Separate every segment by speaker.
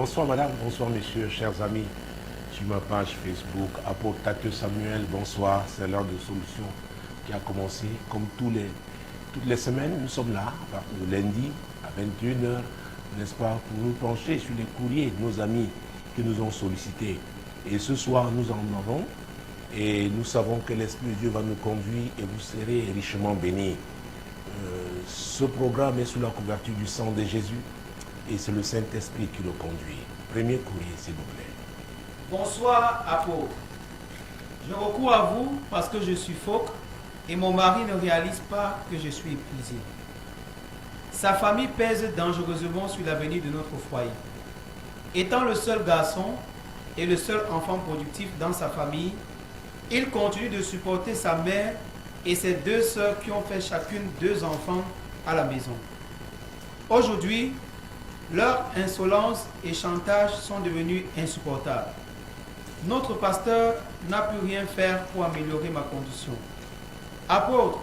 Speaker 1: Bonsoir madame, bonsoir messieurs, chers amis. Sur ma page Facebook, apôtre Tatteux Samuel, bonsoir. C'est l'heure de solution qui a commencé. Comme toutes les semaines, nous sommes là, le lundi à 21h, n'est-ce pas, pour nous pencher sur les courriers de nos amis qui nous ont sollicités. Et ce soir, nous en avons et nous savons que l'Esprit de Dieu va nous conduire et vous serez richement bénis. Ce programme est sous la couverture du sang de Jésus et c'est le Saint-Esprit qui le conduit. Premier courrier, s'il vous plaît.
Speaker 2: Bonsoir, apôtre. Je recours à vous parce que je suffoque et mon mari ne réalise pas que je suis épuisé. Sa famille pèse dangereusement sur l'avenir de notre foyer. Étant le seul garçon et le seul enfant productif dans sa famille, il continue de supporter sa mère et ses deux sœurs qui ont fait chacune 2 enfants à la maison. Aujourd'hui, leur insolence et chantage sont devenus insupportables. Notre pasteur n'a pu rien faire pour améliorer ma condition. Apôtre,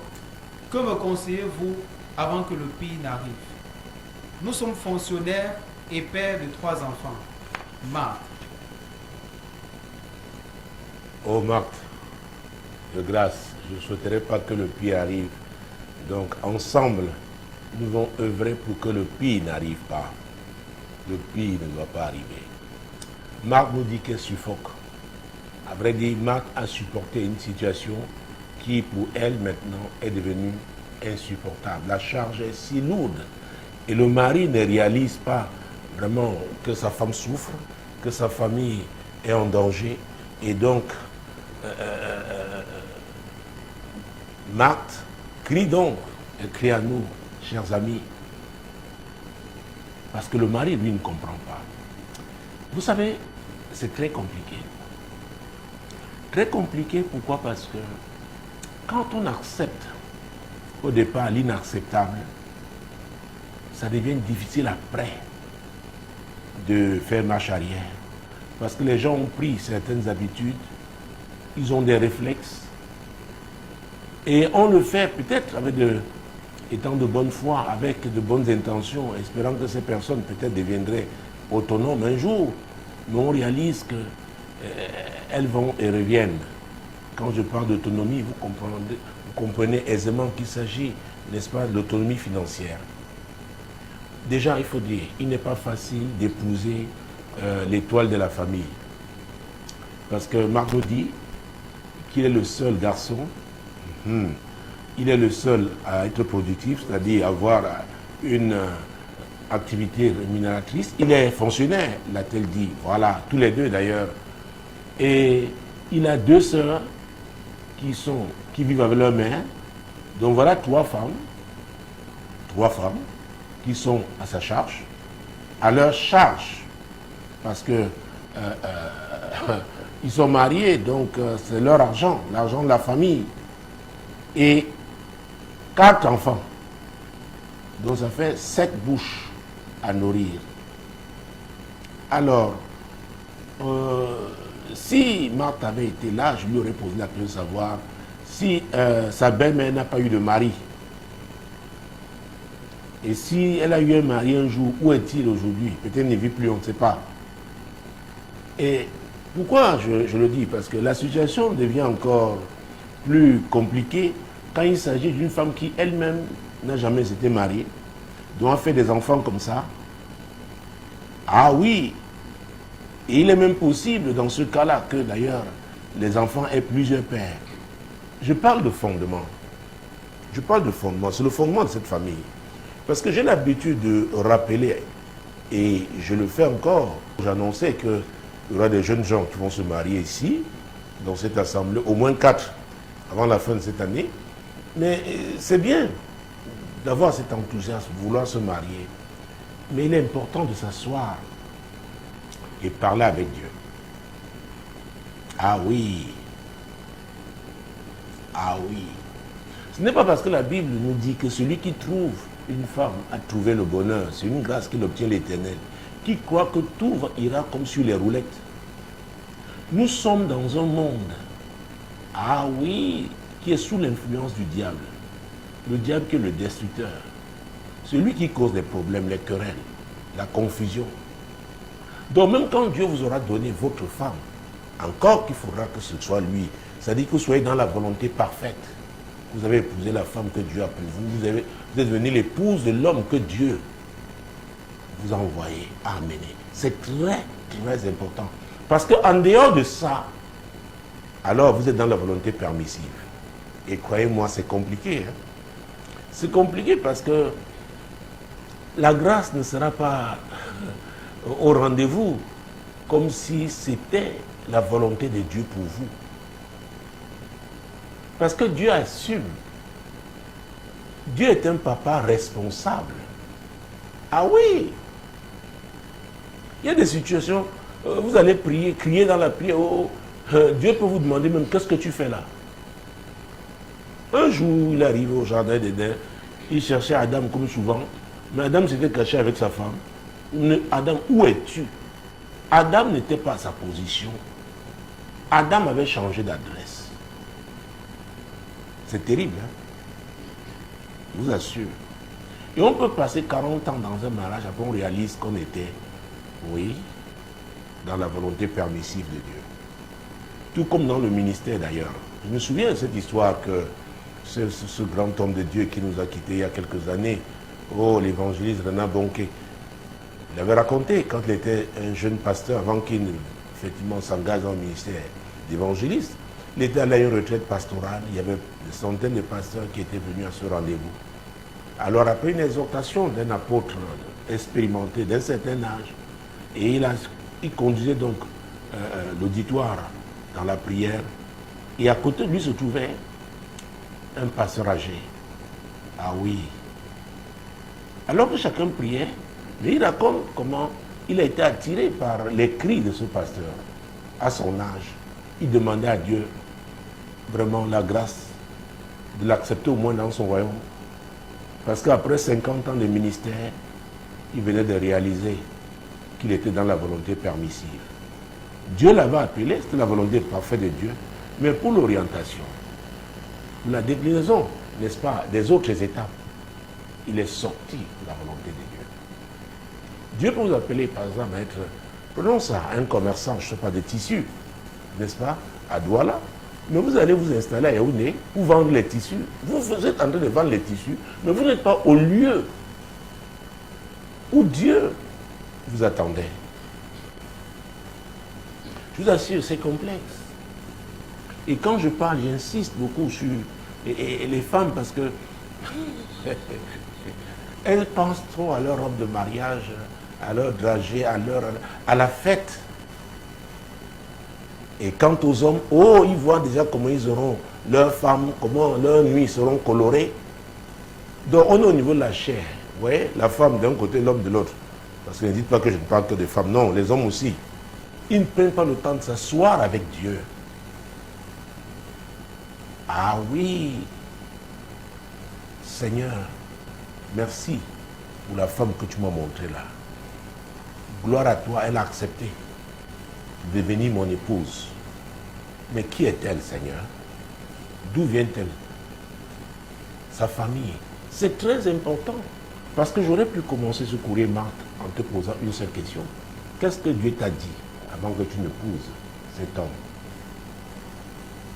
Speaker 2: que me conseillez-vous avant que le pire n'arrive? Nous sommes fonctionnaires et pères de 3 enfants. Marthe.
Speaker 1: Oh Marthe, de grâce, je ne souhaiterais pas que le pire arrive. Donc ensemble, nous devons œuvrer pour que le pire n'arrive pas. Le pire ne doit pas arriver. Marthe nous dit qu'elle suffoque. À vrai dire, Marthe a supporté une situation qui, pour elle, maintenant, est devenue insupportable. La charge est si lourde. Et le mari ne réalise pas vraiment que sa femme souffre, que sa famille est en danger. Et donc, Marthe crie donc, elle crie à nous, chers amis, parce que le mari, lui, ne comprend pas. Vous savez, c'est très compliqué. Très compliqué, pourquoi? Parce que quand on accepte au départ l'inacceptable, ça devient difficile après de faire marche arrière. Parce que les gens ont pris certaines habitudes, ils ont des réflexes, et on le fait peut-être étant de bonne foi, avec de bonnes intentions, espérant que ces personnes peut-être deviendraient autonomes un jour, mais on réalise qu'elles vont et reviennent. Quand je parle d'autonomie, vous comprenez aisément qu'il s'agit, n'est-ce pas, d'autonomie financière. Déjà, il faut dire, il n'est pas facile d'épouser l'étoile de la famille. Parce que Margot dit qu'il est le seul garçon, il est le seul à être productif, c'est-à-dire avoir une activité rémunératrice. Il est fonctionnaire, l'a-t-elle dit. Voilà, tous les deux d'ailleurs. Et il a 2 sœurs qui vivent avec leur mère. Donc voilà 3 femmes qui sont à sa charge, à leur charge, parce que ils sont mariés, donc c'est leur argent, l'argent de la famille. Et 4 enfants. Donc ça fait 7 bouches à nourrir. Alors, si Marthe avait été là, je lui aurais posé la question de savoir si sa belle-mère n'a pas eu de mari. Et si elle a eu un mari un jour, où est-il aujourd'hui? Peut-être ne vit plus, on ne sait pas. Et pourquoi je le dis? Parce que la situation devient encore plus compliquée quand il s'agit d'une femme qui elle-même n'a jamais été mariée, doit faire des enfants comme ça. Ah oui, et il est même possible dans ce cas-là que d'ailleurs les enfants aient plusieurs pères. Je parle de fondement. Je parle de fondement, c'est le fondement de cette famille. Parce que j'ai l'habitude de rappeler, et je le fais encore, j'annonçais qu'il y aura des jeunes gens qui vont se marier ici, dans cette assemblée, au moins 4 avant la fin de cette année. Mais c'est bien d'avoir cet enthousiasme, de vouloir se marier. Mais il est important de s'asseoir et parler avec Dieu. Ah oui. Ah oui. Ce n'est pas parce que la Bible nous dit que celui qui trouve une femme a trouvé le bonheur. C'est une grâce qu'il obtient l'Éternel. Qui croit que tout ira comme sur les roulettes. Nous sommes dans un monde, ah oui, qui est sous l'influence du diable. Le diable qui est le destructeur. Celui qui cause des problèmes, les querelles, la confusion. Donc même quand Dieu vous aura donné votre femme, encore qu'il faudra que ce soit lui, c'est-à-dire que vous soyez dans la volonté parfaite. Vous avez épousé la femme que Dieu a pour vous, vous êtes devenue l'épouse de l'homme que Dieu vous a envoyé à amener. C'est très, très important. Parce qu'en dehors de ça, alors vous êtes dans la volonté permissive. Et croyez-moi, c'est compliqué. Hein? C'est compliqué parce que la grâce ne sera pas au rendez-vous comme si c'était la volonté de Dieu pour vous. Parce que Dieu assume. Dieu est un papa responsable. Ah oui! Il y a des situations, vous allez prier, crier dans la prière, Dieu peut vous demander même, qu'est-ce que tu fais là? Un jour, il arrive au jardin d'Éden, il cherchait Adam comme souvent, mais Adam s'était caché avec sa femme. Adam, où es-tu? Adam n'était pas à sa position. Adam avait changé d'adresse. C'est terrible, hein? Je vous assure. Et on peut passer 40 ans dans un mariage, après on réalise qu'on était, oui, dans la volonté permissive de Dieu. Tout comme dans le ministère d'ailleurs. Je me souviens de cette histoire que ce grand homme de Dieu qui nous a quittés il y a quelques années, l'évangéliste Renan Bonquet, il avait raconté quand il était un jeune pasteur, avant qu'il effectivement s'engage dans le ministère d'évangéliste, il était allé à une retraite pastorale, il y avait des centaines de pasteurs qui étaient venus à ce rendez-vous. Alors après une exhortation d'un apôtre expérimenté d'un certain âge, et il conduisait donc l'auditoire dans la prière, et à côté de lui se trouvait un pasteur âgé. Ah oui. Alors que chacun priait, mais il raconte comment il a été attiré par les cris de ce pasteur. À son âge, il demandait à Dieu vraiment la grâce de l'accepter au moins dans son royaume. Parce qu'après 50 ans de ministère, il venait de réaliser qu'il était dans la volonté permissive. Dieu l'avait appelé, c'était la volonté parfaite de Dieu, mais pour l'orientation, la déclinaison, n'est-ce pas, des autres étapes, il est sorti de la volonté de Dieu. Dieu peut vous appeler, par exemple, à être, prenons ça, un commerçant, je ne sais pas, de tissus, n'est-ce pas, à Douala, mais vous allez vous installer à Yaoundé pour vendre les tissus. Vous êtes en train de vendre les tissus, mais vous n'êtes pas au lieu où Dieu vous attendait. Je vous assure, c'est complexe. Et quand je parle, j'insiste beaucoup sur les femmes parce que elles pensent trop à leur robe de mariage, à leur dragée, à la fête. Et quant aux hommes, ils voient déjà comment ils auront leurs femmes, comment leurs nuits seront colorées. Donc on est au niveau de la chair. Vous voyez, la femme d'un côté, l'homme de l'autre. Parce que ne dites pas que je ne parle que des femmes. Non, les hommes aussi. Ils ne prennent pas le temps de s'asseoir avec Dieu. Ah oui, Seigneur, merci pour la femme que tu m'as montrée là. Gloire à toi, elle a accepté de devenir mon épouse. Mais qui est-elle, Seigneur? D'où vient-elle? Sa famille. C'est très important. Parce que j'aurais pu commencer ce courrier, Marthe, en te posant une seule question. Qu'est-ce que Dieu t'a dit avant que tu n'épouses cet homme?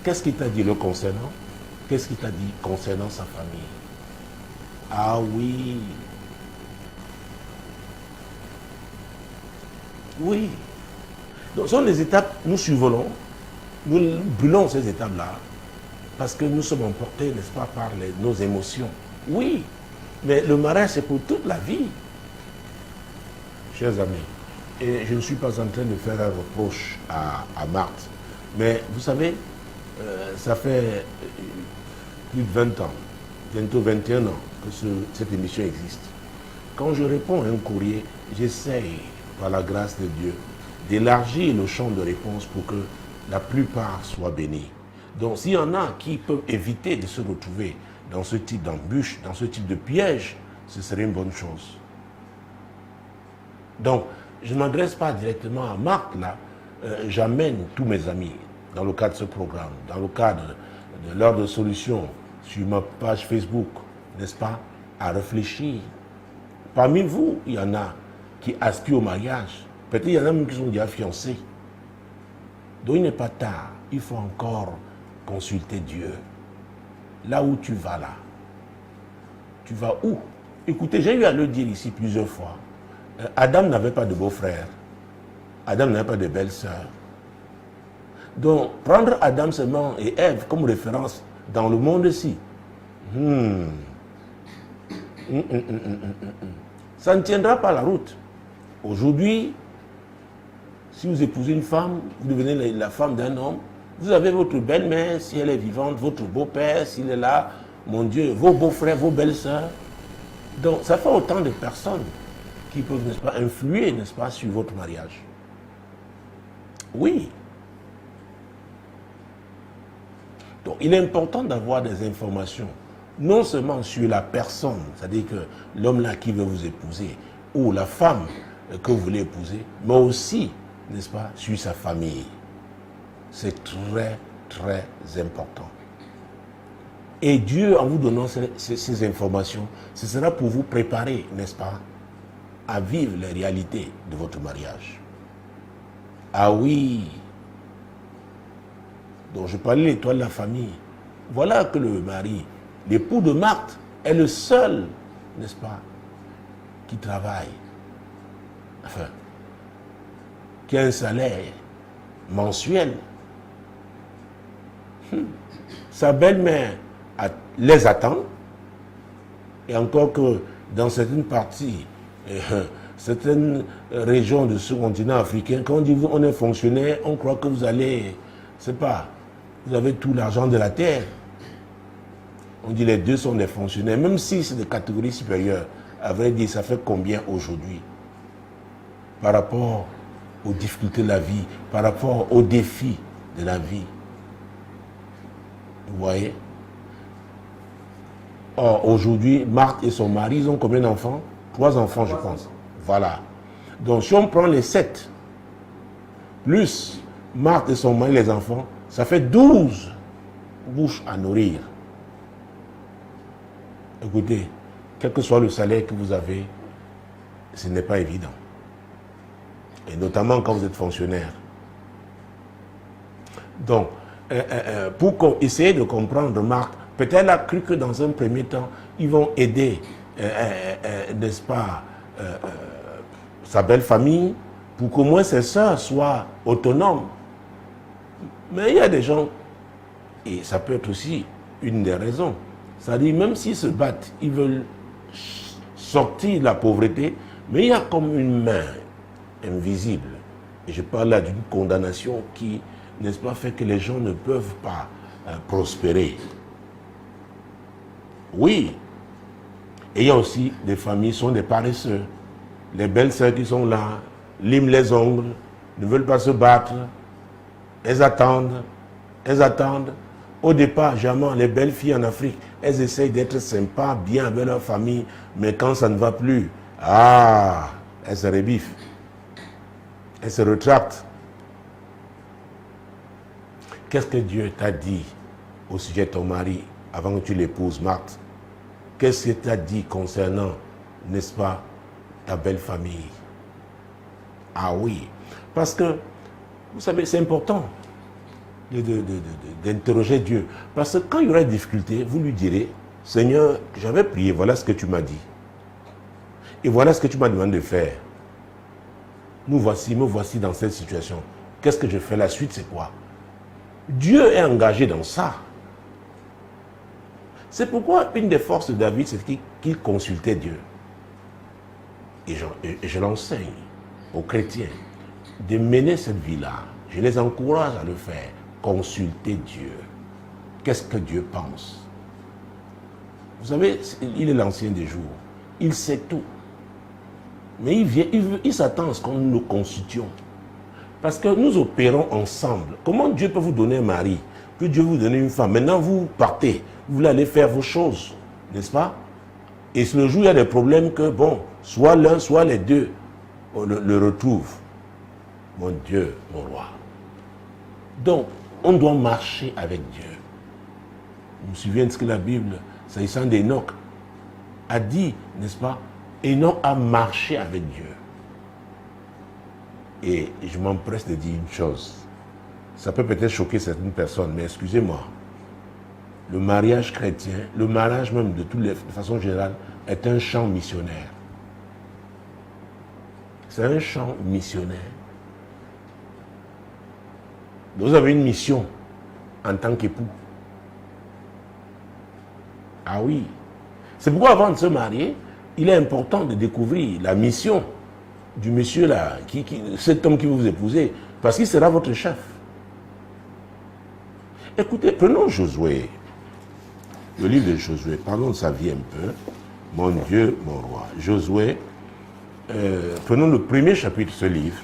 Speaker 1: Qu'est-ce qu'il t'a dit le concernant? Qu'est-ce qu'il t'a dit concernant sa famille? Ah oui. Oui. Donc, ce sont les étapes, nous survolons, nous brûlons ces étapes-là, parce que nous sommes emportés, n'est-ce pas, par nos émotions. Oui, mais le mariage, c'est pour toute la vie. Chers amis, et je ne suis pas en train de faire un reproche à Marthe, mais vous savez, ça fait plus de 20 ans, bientôt 21 ans que cette émission existe. Quand je réponds à un courrier, j'essaye, par la grâce de Dieu, d'élargir le champ de réponse pour que la plupart soient bénis. Donc s'il y en a qui peuvent éviter de se retrouver dans ce type d'embûche, dans ce type de piège, ce serait une bonne chose. Donc, je ne m'adresse pas directement à Marc, là. J'amène tous mes amis dans le cadre de ce programme, dans le cadre de l'heure de solution sur ma page Facebook, n'est-ce pas, à réfléchir. Parmi vous, il y en a qui aspirent au mariage, Peut-être qu'il y en a même qui sont déjà fiancés. Donc il n'est pas tard. Il faut encore consulter Dieu. Là où tu vas là. Tu vas où? Écoutez, j'ai eu à le dire ici plusieurs fois. Adam n'avait pas de beau-frère. Adam n'avait pas de belle-sœur. Donc, prendre Adam seulement et Ève comme référence dans le monde-ci, ça ne tiendra pas la route. Aujourd'hui, si vous épousez une femme, vous devenez la femme d'un homme, vous avez votre belle-mère, si elle est vivante, votre beau-père, s'il est là, mon Dieu, vos beaux-frères, vos belles-sœurs. Donc, ça fait autant de personnes qui peuvent, n'est-ce pas, influer, n'est-ce pas, sur votre mariage. Oui. Donc, il est important d'avoir des informations, non seulement sur la personne, c'est-à-dire que l'homme-là qui veut vous épouser, ou la femme que vous voulez épouser, mais aussi, n'est-ce pas, sur sa famille. C'est très, très important. Et Dieu, en vous donnant ces informations, ce sera pour vous préparer, n'est-ce pas, à vivre les réalités de votre mariage. Ah oui. Donc je parlais de l'étoile de la famille. Voilà que le mari, l'époux de Marthe, est le seul, n'est-ce pas, qui travaille. Enfin, qui a un salaire mensuel. Sa belle-mère les attend. Et encore que dans certaines parties, certaines régions de ce continent africain, quand on dit on est fonctionnaire, on croit que vous allez, c'est pas, vous avez tout l'argent de la terre. On dit les deux sont des fonctionnaires, même si c'est de catégorie supérieure. À vrai dire, ça fait combien aujourd'hui par rapport aux difficultés de la vie, par rapport aux défis de la vie? Vous voyez? Or, aujourd'hui, Marthe et son mari, ils ont combien d'enfants? 3 enfants, je pense. Voilà. Donc, si on prend les 7, plus Marthe et son mari, les enfants, ça fait 12 bouches à nourrir. Écoutez, quel que soit le salaire que vous avez, ce n'est pas évident. Et notamment quand vous êtes fonctionnaire. Donc, pour essayer de comprendre Marthe, peut-être elle a cru que dans un premier temps, ils vont aider, n'est-ce pas, sa belle famille, pour qu'au moins ses sœurs soient autonomes. Mais il y a des gens, et ça peut être aussi une des raisons, c'est-à-dire même s'ils se battent, ils veulent sortir de la pauvreté, mais il y a comme une main invisible. Et je parle là d'une condamnation qui, n'est-ce pas, fait que les gens ne peuvent pas prospérer. Oui. Et il y a aussi des familles qui sont des paresseux. Les belles sœurs qui sont là, liment les ongles, ne veulent pas se battre. Elles attendent. Elles attendent. Au départ, jamais, les belles filles en Afrique, elles essayent d'être sympas, bien avec leur famille, mais quand ça ne va plus, elles se rebiffent. Elles se retractent. Qu'est-ce que Dieu t'a dit au sujet de ton mari avant que tu l'épouses, Marthe? Qu'est-ce qu'il t'a dit concernant, n'est-ce pas, ta belle famille? Ah oui, parce que, vous savez, c'est important d'interroger Dieu. Parce que quand il y aura des difficultés, vous lui direz, Seigneur, j'avais prié, voilà ce que tu m'as dit. Et voilà ce que tu m'as demandé de faire. Me voici dans cette situation. Qu'est-ce que je fais? La suite, c'est quoi? Dieu est engagé dans ça. C'est pourquoi une des forces de David, c'est qu'il consultait Dieu. Et je l'enseigne aux chrétiens de mener cette vie-là. Je les encourage à le faire. Consulter Dieu. Qu'est-ce que Dieu pense? Vous savez, il est l'ancien des jours. Il sait tout. Mais il s'attend à ce que nous le consultions. Parce que nous opérons ensemble. Comment Dieu peut vous donner un mari? Que Dieu vous donne une femme? Maintenant, vous partez. Vous voulez aller faire vos choses. N'est-ce pas? Et le jour où il y a des problèmes que, bon, soit l'un, soit les deux le retrouvent. Mon Dieu, mon roi. Donc, on doit marcher avec Dieu. Je me souviens de ce que la Bible, s'agissant d'Enoch, a dit, n'est-ce pas? Enoch a marché avec Dieu. Et je m'empresse de dire une chose. Ça peut peut-être choquer certaines personnes, mais excusez-moi. Le mariage chrétien, le mariage même de façon générale, est un chant missionnaire. C'est un chant missionnaire. Vous avez une mission en tant qu'époux. Ah oui. C'est pourquoi avant de se marier, il est important de découvrir la mission du monsieur là, cet homme qui vous épousez, parce qu'il sera votre chef. Écoutez, prenons Josué. Le livre de Josué, parlons de sa vie un peu. Mon Dieu, mon roi. Josué, prenons le premier chapitre de ce livre.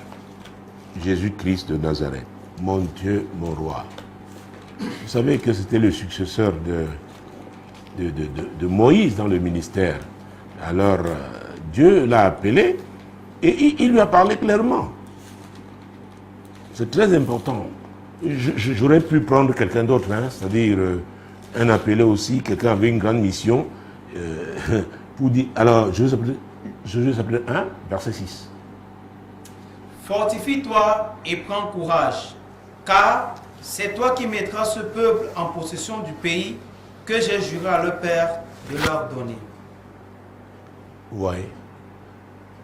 Speaker 1: Jésus-Christ de Nazareth. Mon Dieu, mon roi. Vous savez que c'était le successeur de Moïse dans le ministère. Alors, Dieu l'a appelé et il lui a parlé clairement. C'est très important. J'aurais pu prendre quelqu'un d'autre, hein, c'est-à-dire un appelé aussi, quelqu'un avec une grande mission, pour dire, alors, Josué s'appelait 1, verset 6.
Speaker 2: Fortifie-toi et prends courage, car c'est toi qui mettras ce peuple en possession du pays que j'ai juré à leur père de leur donner.
Speaker 1: Oui.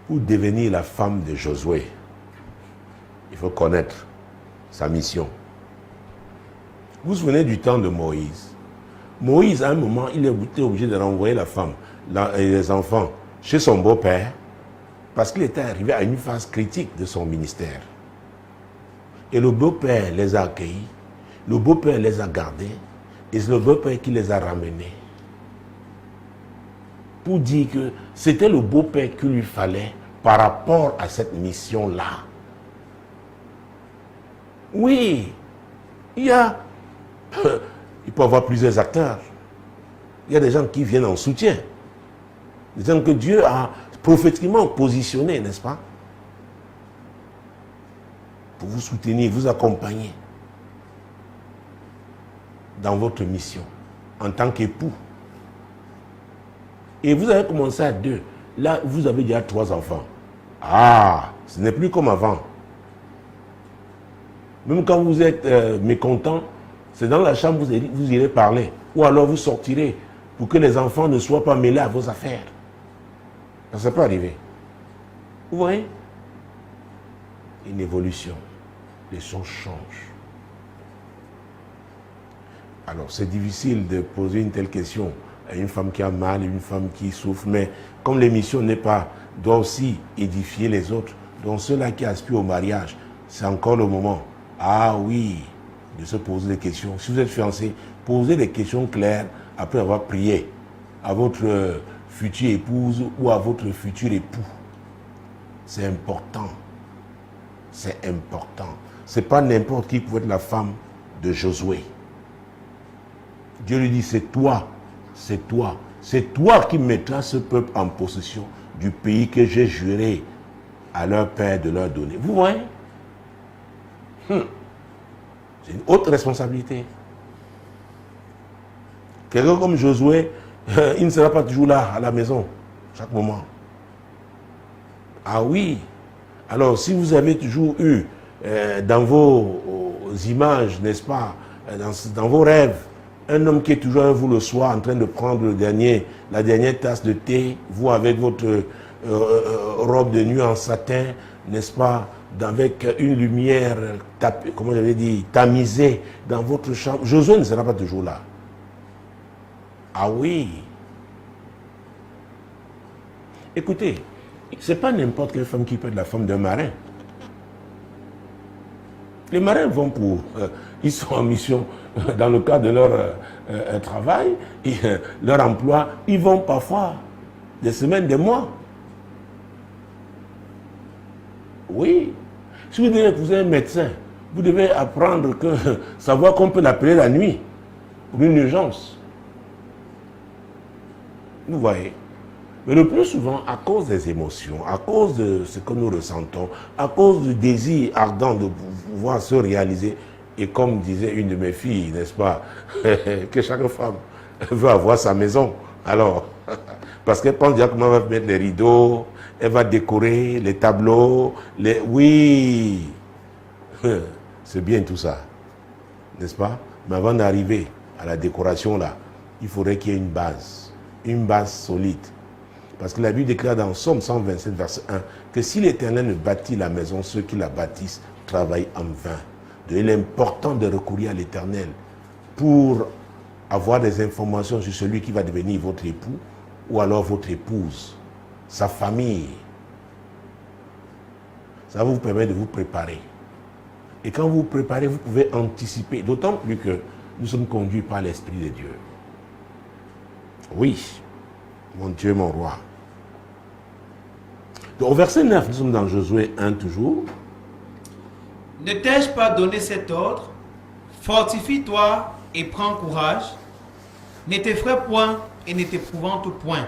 Speaker 1: Pour devenir la femme de Josué, il faut connaître sa mission. Vous vous souvenez du temps de Moïse? Moïse, à un moment, il était obligé de renvoyer la femme et les enfants chez son beau-père parce qu'il était arrivé à une phase critique de son ministère. Et le beau-père les a accueillis, le beau-père les a gardés, et c'est le beau-père qui les a ramenés. Pour dire que c'était le beau-père qu'il lui fallait par rapport à cette mission-là. Oui, il peut y avoir plusieurs acteurs. Il y a des gens qui viennent en soutien. Des gens que Dieu a prophétiquement positionnés, n'est-ce pas? Pour vous soutenir, vous accompagner dans votre mission en tant qu'époux. Et vous avez commencé à 2. Là, vous avez déjà 3 enfants. Ah, ce n'est plus comme avant. Même quand vous êtes mécontent, c'est dans la chambre que vous irez parler. Ou alors vous sortirez pour que les enfants ne soient pas mêlés à vos affaires. Ça peut arriver. Vous voyez? Une évolution. Les choses changent. Alors, c'est difficile de poser une telle question à une femme qui a mal, une femme qui souffre, mais comme l'émission n'est pas, doit aussi édifier les autres, donc ceux-là qui aspirent au mariage, c'est encore le moment. Ah oui, de se poser des questions. Si vous êtes fiancé, posez des questions claires après avoir prié à votre future épouse ou à votre futur époux. C'est important. C'est important. C'est pas n'importe qui peut être la femme de Josué. Dieu lui dit, c'est toi, c'est toi. C'est toi qui mettras ce peuple en possession du pays que j'ai juré à leur père de leur donner. Vous voyez? C'est une haute responsabilité. Quelqu'un comme Josué, il ne sera pas toujours là, à la maison, chaque moment. Ah oui. Alors, si vous avez toujours eu dans vos images, n'est-ce pas, dans vos rêves, un homme qui est toujours avec vous le soir en train de prendre la dernière tasse de thé, vous avec votre robe de nuit en satin, n'est-ce pas, avec une lumière, comment j'avais dit, tamisée dans votre chambre. Josué ne sera pas toujours là. Ah oui. Écoutez, ce n'est pas n'importe quelle femme qui peut être la femme d'un marin. Les marins vont ils sont en mission dans le cadre de leur travail, et, leur emploi, ils vont parfois des semaines, des mois. Oui. Si vous devez épouser un médecin, vous devez apprendre savoir qu'on peut l'appeler la nuit pour une urgence. Vous voyez. Mais le plus souvent, à cause des émotions, à cause de ce que nous ressentons, à cause du désir ardent de pouvoir se réaliser, et comme disait une de mes filles, n'est-ce pas, que chaque femme veut avoir sa maison. Alors, parce qu'elle pense déjà comment elle va mettre les rideaux, Elle va décorer les tableaux. Oui, c'est bien tout ça, n'est-ce pas? Mais avant d'arriver à la décoration, là, il faudrait qu'il y ait une base solide. Parce que la Bible déclare dans Somme 127, verset 1, que si l'Éternel ne bâtit la maison, ceux qui la bâtissent travaillent en vain. Donc, il est important de recourir à l'Éternel pour avoir des informations sur celui qui va devenir votre époux ou alors votre épouse, sa famille. Ça vous permet de vous préparer. Et quand vous vous préparez, vous pouvez anticiper, d'autant plus que nous sommes conduits par l'Esprit de Dieu. Oui, mon Dieu, mon roi. Donc, au verset 9, nous sommes dans Josué 1 toujours.
Speaker 2: Ne t'ai-je pas donné cet ordre? Fortifie-toi et prends courage. Ne t'effraie point et ne t'épouvante point.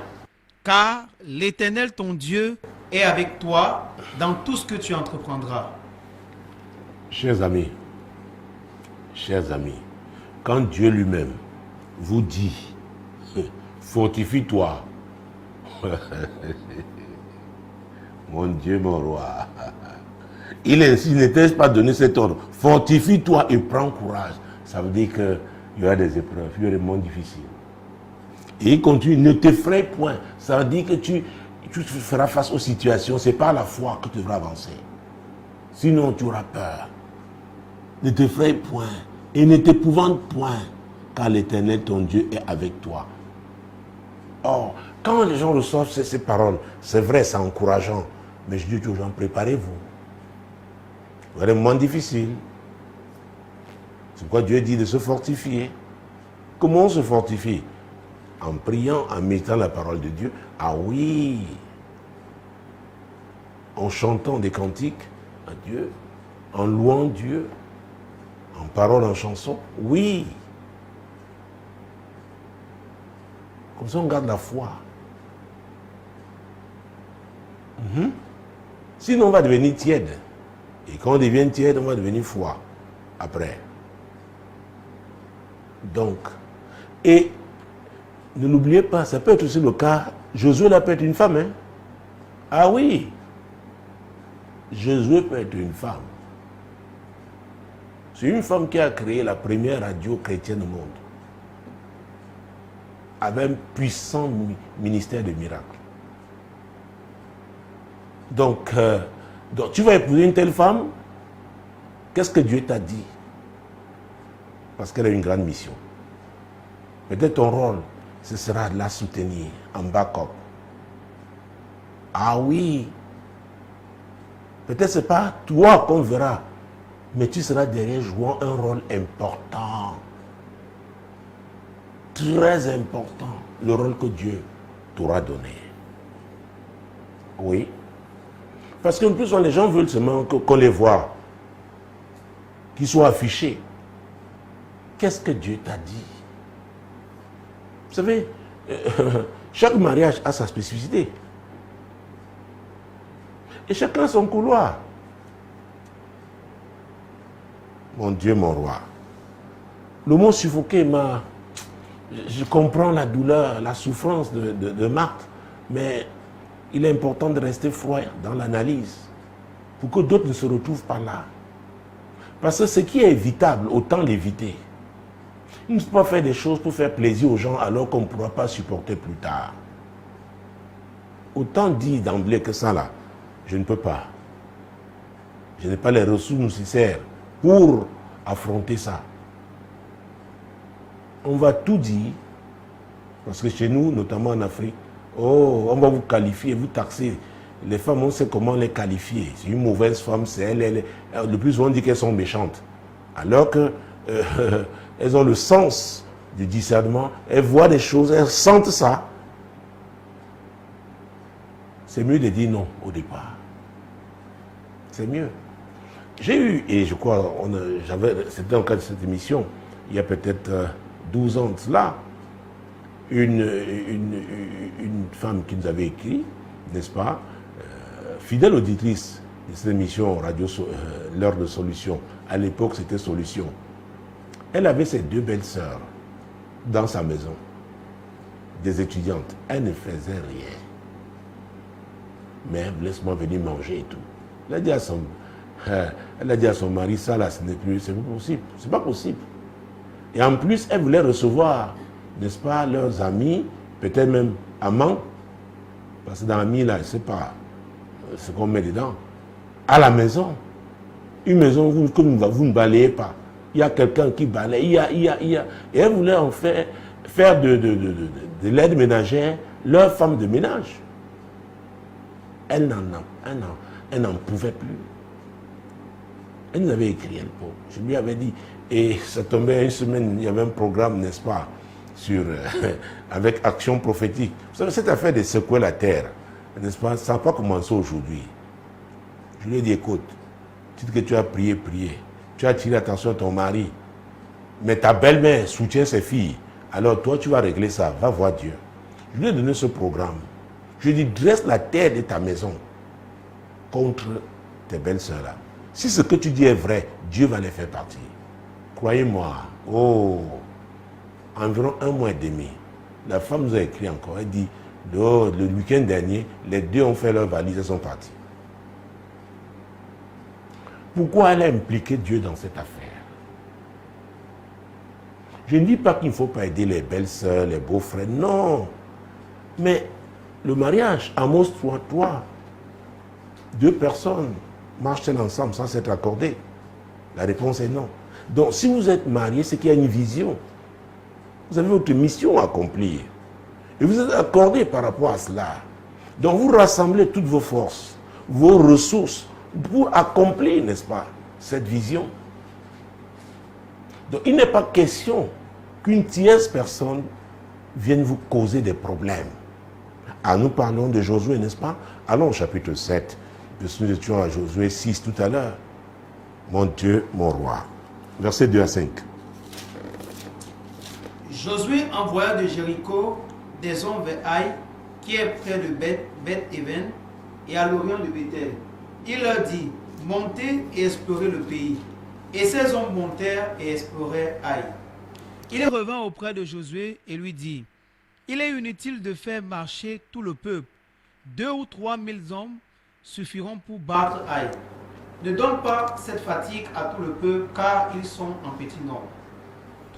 Speaker 2: Car l'Éternel ton Dieu est avec toi dans tout ce que tu entreprendras.
Speaker 1: Chers amis, quand Dieu lui-même vous dit, fortifie-toi, mon Dieu, mon roi, il insiste, ne t'ai-je pas donné cet ordre, fortifie-toi et prends courage. Ça veut dire qu'il y aura des épreuves, il y aura des moments difficiles. Et il continue, ne t'effraie point. Ça veut dire que tu feras face aux situations, c'est par la foi que tu devras avancer. Sinon, tu auras peur. Ne t'effraie point et ne t'épouvante point, car l'Éternel, ton Dieu, est avec toi. Or, quand les gens reçoivent ces paroles, c'est vrai, c'est encourageant, mais je dis aux gens, préparez-vous. Vous aurez des moments difficiles. C'est pourquoi Dieu dit de se fortifier. Comment on se fortifie? En priant, en méditant la parole de Dieu. Ah oui! En chantant des cantiques à Dieu, en louant Dieu, en parole, en chanson. Oui! Comme ça, on garde la foi. Sinon, on va devenir tiède. Et quand on devient tiède, on va devenir froid. Après. Donc, et ne l'oubliez pas, ça peut être aussi le cas. Josué là peut être une femme. Hein? Ah oui! Josué peut être une femme. C'est une femme qui a créé la première radio chrétienne au monde. Avec un puissant ministère de miracles. Donc, tu vas épouser une telle femme, qu'est-ce que Dieu t'a dit? Parce qu'elle a une grande mission. Peut-être ton rôle, ce sera de la soutenir en backup. Ah oui. Peut-être ce n'est pas toi qu'on verra, mais tu seras derrière jouant un rôle important. Très important. Le rôle que Dieu t'aura donné. Oui. Parce qu'en plus, les gens veulent seulement qu'on les voit, qu'ils soient affichés. Qu'est-ce que Dieu t'a dit? Vous savez, chaque mariage a sa spécificité. Et chacun son couloir. Mon Dieu, mon roi. Le mot suffoqué m'a... Je comprends la douleur, la souffrance de Marthe, mais il est important de rester froid dans l'analyse pour que d'autres ne se retrouvent pas là. Parce que ce qui est évitable, autant l'éviter. Il ne faut pas faire des choses pour faire plaisir aux gens alors qu'on ne pourra pas supporter plus tard. Autant dire d'emblée que ça là, je ne peux pas. Je n'ai pas les ressources nécessaires pour affronter ça. On va tout dire, parce que chez nous, notamment en Afrique, oh, on va vous qualifier, vous taxer. Les femmes, on sait comment les qualifier. C'est une mauvaise femme, c'est elle. Le plus souvent, on dit qu'elles sont méchantes. Alors que elles ont le sens du discernement, elles voient des choses, elles sentent ça. C'est mieux de dire non au départ. C'est mieux. J'ai eu, et je crois, c'était dans le cadre de cette émission, il y a peut-être 12 ans de cela, une femme qui nous avait écrit, n'est-ce pas, fidèle auditrice de cette émission Radio L'heure de solution. À l'époque, c'était Solution. Elle avait ses deux belles sœurs dans sa maison, des étudiantes. Elle ne faisait rien. mais laisse-moi venir manger et tout. Elle a dit à son mari, ça là, c'est pas possible. C'est pas possible. Et en plus, elle voulait recevoir, n'est-ce pas, leurs amis, peut-être même amants, parce que dans amis là, je ne sais pas ce qu'on met dedans, à la maison. Une maison que vous ne balayez pas. Il y a quelqu'un qui balaye, il y a. Et elle voulait en faire de l'aide ménagère leur femme de ménage. Elle n'en pouvait plus. Elle nous avait écrit, elle, pauvre. Je lui avais dit, et ça tombait une semaine, il y avait un programme, n'est-ce pas, avec Action prophétique. Vous savez, cette affaire de secouer la terre, n'est-ce pas, ça n'a pas commencé aujourd'hui. Je lui ai dit, écoute, tu dis que tu as prié, tu as attiré l'attention de ton mari, mais ta belle-mère soutient ses filles, alors toi tu vas régler ça, va voir Dieu. Je lui ai donné ce programme. Je lui ai dit, dresse la terre de ta maison contre tes belles-sœurs là. Si ce que tu dis est vrai, Dieu va les faire partir. Croyez-moi, environ 1 mois et demi, la femme nous a écrit encore, elle dit, le week-end dernier, les deux ont fait leur valise et sont partis. Pourquoi elle a impliqué Dieu dans cette affaire? Je ne dis pas qu'il ne faut pas aider les belles-sœurs, les beaux-frères, non. Mais le mariage, Amos 3, 2 personnes marchent-elles ensemble sans s'être accordées? La réponse est non. Donc si vous êtes mariés, c'est qu'il y a une vision. Vous avez votre mission à accomplir. Et vous êtes accordés par rapport à cela. Donc vous rassemblez toutes vos forces, vos ressources, pour accomplir, n'est-ce pas, cette vision. Donc il n'est pas question qu'une tierce personne vienne vous causer des problèmes. Ah, nous parlons de Josué, n'est-ce pas? Allons au chapitre 7, puisque nous étions à Josué 6 tout à l'heure. Mon Dieu, mon roi. Versets 2 à 5.
Speaker 2: Josué envoya de Jéricho des hommes vers Aï, qui est près de Beth-Éven, et à l'orient de Bethel. Il leur dit, montez et explorez le pays. Et ces hommes montèrent et explorèrent Aï. Il revint auprès de Josué et lui dit, il est inutile de faire marcher tout le peuple. 2 ou 3 000 hommes suffiront pour battre Aï. Ne donne pas cette fatigue à tout le peuple, car ils sont en petit nombre.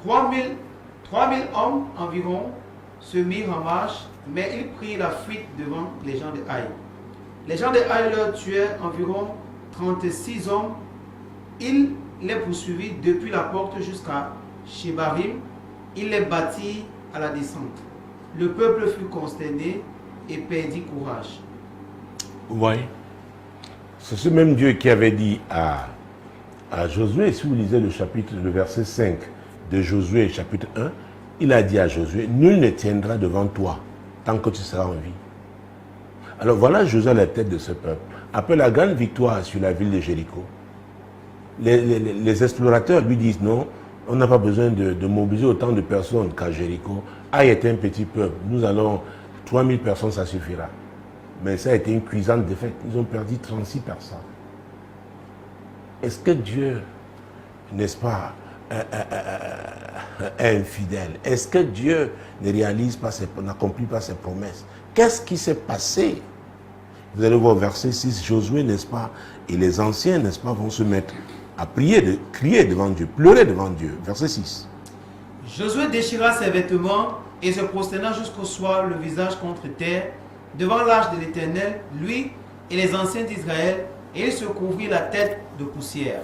Speaker 2: 3 000 hommes environ se mirent en marche, mais ils prirent la fuite devant les gens de Aï. Les gens de Aï leur tuèrent environ 36 hommes. Ils les poursuivirent depuis la porte jusqu'à Shebarim. Ils les battirent à la descente. Le peuple fut consterné et perdit courage.
Speaker 1: Vous voyez, c'est ce même Dieu qui avait dit à Josué, si vous lisez le verset 5 de Josué chapitre 1, il a dit à Josué, nul ne tiendra devant toi tant que tu seras en vie. Alors voilà Josué à la tête de ce peuple. Après la grande victoire sur la ville de Jéricho, les explorateurs lui disent non, on n'a pas besoin de mobiliser autant de personnes qu'à Jéricho. Aïe est un petit peuple, nous allons, 3000 personnes, ça suffira. Mais ça a été une cuisante défaite, ils ont perdu 36 personnes. Est-ce que Dieu, n'est-ce pas, est infidèle? Est-ce que Dieu ne réalise pas, n'accomplit pas ses promesses? Qu'est-ce qui s'est passé? Vous allez voir au verset 6, Josué, n'est-ce pas, et les anciens, n'est-ce pas, vont se mettre à prier, crier devant Dieu, pleurer devant Dieu. Verset 6.
Speaker 2: Josué déchira ses vêtements et se prosterna jusqu'au soir, le visage contre terre, devant l'arche de l'Éternel, lui et les anciens d'Israël, et il se couvrit la tête de poussière.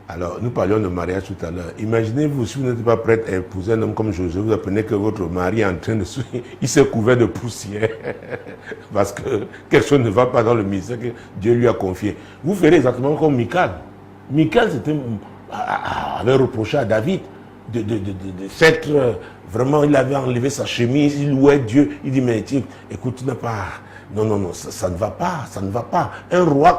Speaker 1: Alors, nous parlions de mariage tout à l'heure. Imaginez-vous, si vous n'êtes pas prête à épouser un homme comme Josué, vous apprenez que votre mari est en train de souffrir, il s'est couvert de poussière, parce que quelque chose ne va pas dans le ministère que Dieu lui a confié. Vous ferez exactement comme Michal. Michal avait reproché à David de s'être vraiment, il avait enlevé sa chemise, il louait Dieu, il dit, mais écoute, tu n'as pas, non, ça ne va pas, un roi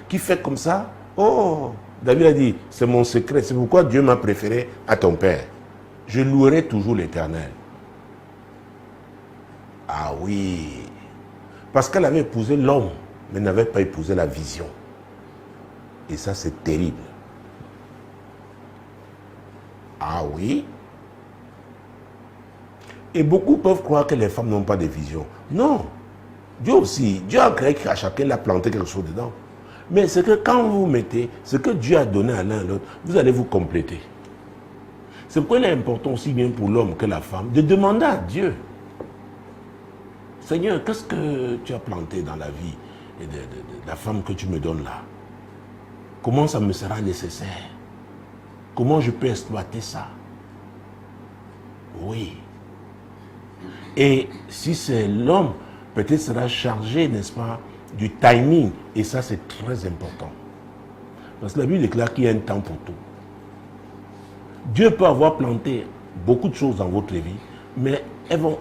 Speaker 1: qui fait comme ça, oh, David a dit, c'est mon secret, c'est pourquoi Dieu m'a préféré à ton père. Je louerai toujours l'Éternel. Ah oui, parce qu'elle avait épousé l'homme, mais n'avait pas épousé la vision. Et ça, c'est terrible. Ah oui. Et beaucoup peuvent croire que les femmes n'ont pas de vision. Non. Dieu aussi, Dieu a créé qu'à chacun, il a planté quelque chose dedans. Mais c'est que quand vous mettez ce que Dieu a donné à l'un à l'autre, vous allez vous compléter. C'est pourquoi il est important aussi bien pour l'homme que la femme de demander à Dieu, Seigneur, qu'est-ce que tu as planté dans la vie de la femme que tu me donnes là? Comment ça me sera nécessaire? Comment je peux exploiter ça? Oui. Et si c'est l'homme, peut-être sera chargé, n'est-ce pas, du timing. Et ça, c'est très important. Parce que la Bible déclare qu'il y a un temps pour tout. Dieu peut avoir planté beaucoup de choses dans votre vie, mais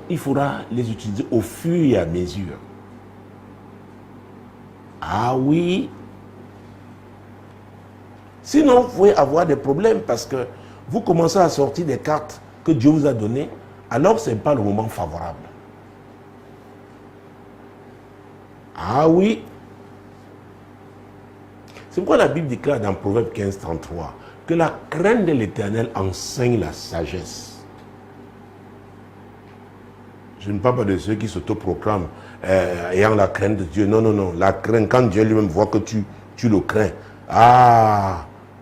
Speaker 1: il faudra les utiliser au fur et à mesure. Ah oui. Sinon, vous pouvez avoir des problèmes parce que vous commencez à sortir des cartes que Dieu vous a données, alors ce n'est pas le moment favorable. Ah oui. C'est pourquoi la Bible déclare dans Proverbe 15, 33 que la crainte de l'Éternel enseigne la sagesse. Je ne parle pas de ceux qui s'autoproclament ayant la crainte de Dieu. Non, non, non. La crainte, quand Dieu lui-même voit que tu le crains,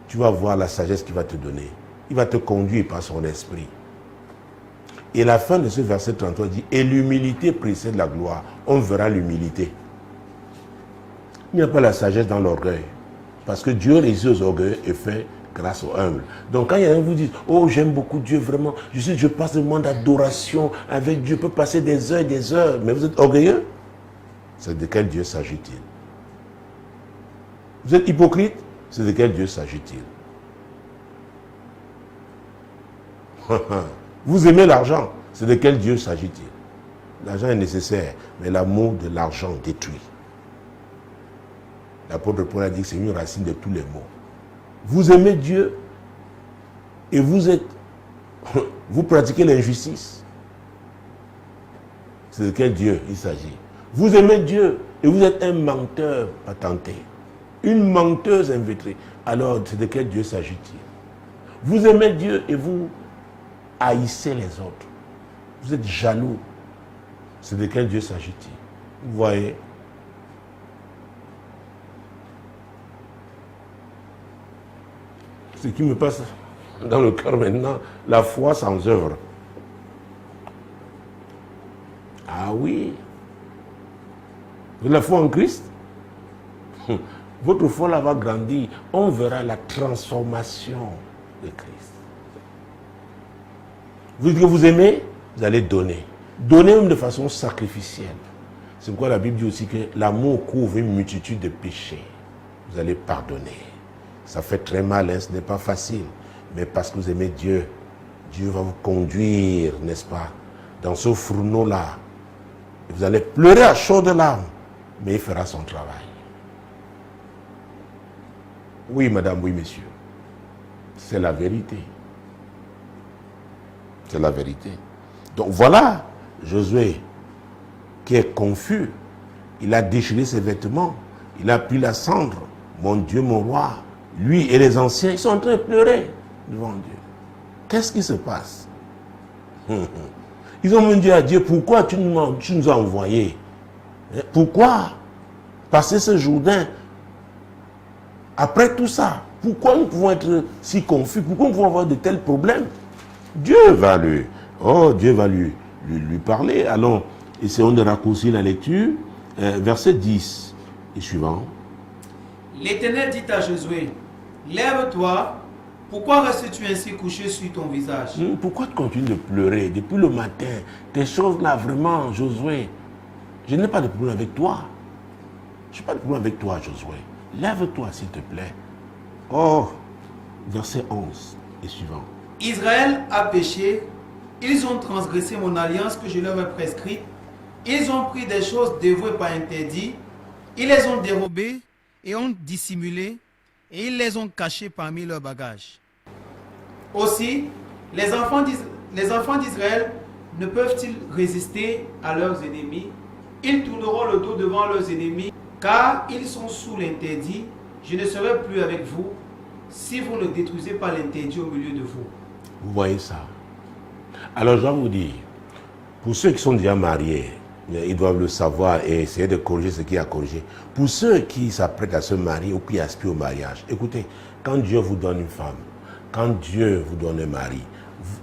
Speaker 1: tu vas voir la sagesse qu'il va te donner. Il va te conduire par son esprit. Et la fin de ce verset 33 dit, et l'humilité précède la gloire. On verra l'humilité. Il n'y a pas la sagesse dans l'orgueil. Parce que Dieu résiste aux orgueilleux et fait grâce aux humbles. Donc quand il y en a qui vous disent, oh j'aime beaucoup Dieu vraiment, je passe le moment d'adoration avec Dieu, je peux passer des heures, mais vous êtes orgueilleux? C'est de quel Dieu s'agit-il? Vous êtes hypocrite? C'est de quel Dieu s'agit-il? Vous aimez l'argent? C'est de quel Dieu s'agit-il? L'argent est nécessaire, mais l'amour de l'argent détruit. L'apôtre Paul a dit que c'est une racine de tous les maux. Vous aimez Dieu et vous pratiquez l'injustice. C'est de quel Dieu il s'agit? Vous aimez Dieu et vous êtes un menteur patenté, une menteuse invétérée. Alors, c'est de quel Dieu s'agit-il? Vous aimez Dieu et vous haïssez les autres. Vous êtes jaloux. C'est de quel Dieu s'agit-il? Vous voyez? Ce qui me passe dans le cœur maintenant, la foi sans œuvre. Ah oui. La foi en Christ, votre foi là va grandir. On verra la transformation de Christ. Vous dites que vous aimez, vous allez donner. Donner même de façon sacrificielle. C'est pourquoi la Bible dit aussi que l'amour couvre une multitude de péchés. Vous allez pardonner. Ça fait très mal, hein, ce n'est pas facile. Mais parce que vous aimez Dieu, Dieu va vous conduire, n'est-ce pas, dans ce fourneau-là. Et vous allez pleurer à chaudes larmes, mais il fera son travail. Oui, madame, oui, monsieur. C'est la vérité. C'est la vérité. Donc voilà, Josué, qui est confus, il a déchiré ses vêtements, il a pris la cendre. Mon Dieu, mon roi, lui et les anciens, ils sont en train de pleurer devant Dieu. Qu'est-ce qui se passe? Ils ont même dit à Dieu, pourquoi tu nous as envoyés? Pourquoi passer ce Jourdain? Après tout ça, pourquoi nous pouvons être si confus? Pourquoi nous pouvons avoir de tels problèmes? Dieu va lui parler. Allons, essayons de raccourcir la lecture. Verset 10 et suivant.
Speaker 2: L'Éternel dit à Josué, lève-toi, pourquoi restes-tu ainsi couché sur ton visage?
Speaker 1: Pourquoi tu continues de pleurer depuis le matin? Tes choses là, vraiment, Josué, je n'ai pas de problème avec toi. Je n'ai pas de problème avec toi, Josué. Lève-toi, s'il te plaît. Oh, verset 11 et suivant.
Speaker 2: Israël a péché, ils ont transgressé mon alliance que je leur ai prescrite, ils ont pris des choses dévouées par interdit, ils les ont dérobées et ont dissimulé, et ils les ont cachés parmi leurs bagages. Aussi, les enfants d'Israël ne peuvent-ils résister à leurs ennemis? Ils tourneront le dos devant leurs ennemis, car ils sont sous l'interdit. Je ne serai plus avec vous si vous ne détruisez pas l'interdit au milieu de vous.
Speaker 1: Vous voyez ça? Alors je dois vous dire, pour ceux qui sont déjà mariés, Mais ils doivent le savoir et essayer de corriger ce qui a corrigé. Pour ceux qui s'apprêtent à se marier ou qui aspirent au mariage, écoutez, quand Dieu vous donne une femme, quand Dieu vous donne un mari,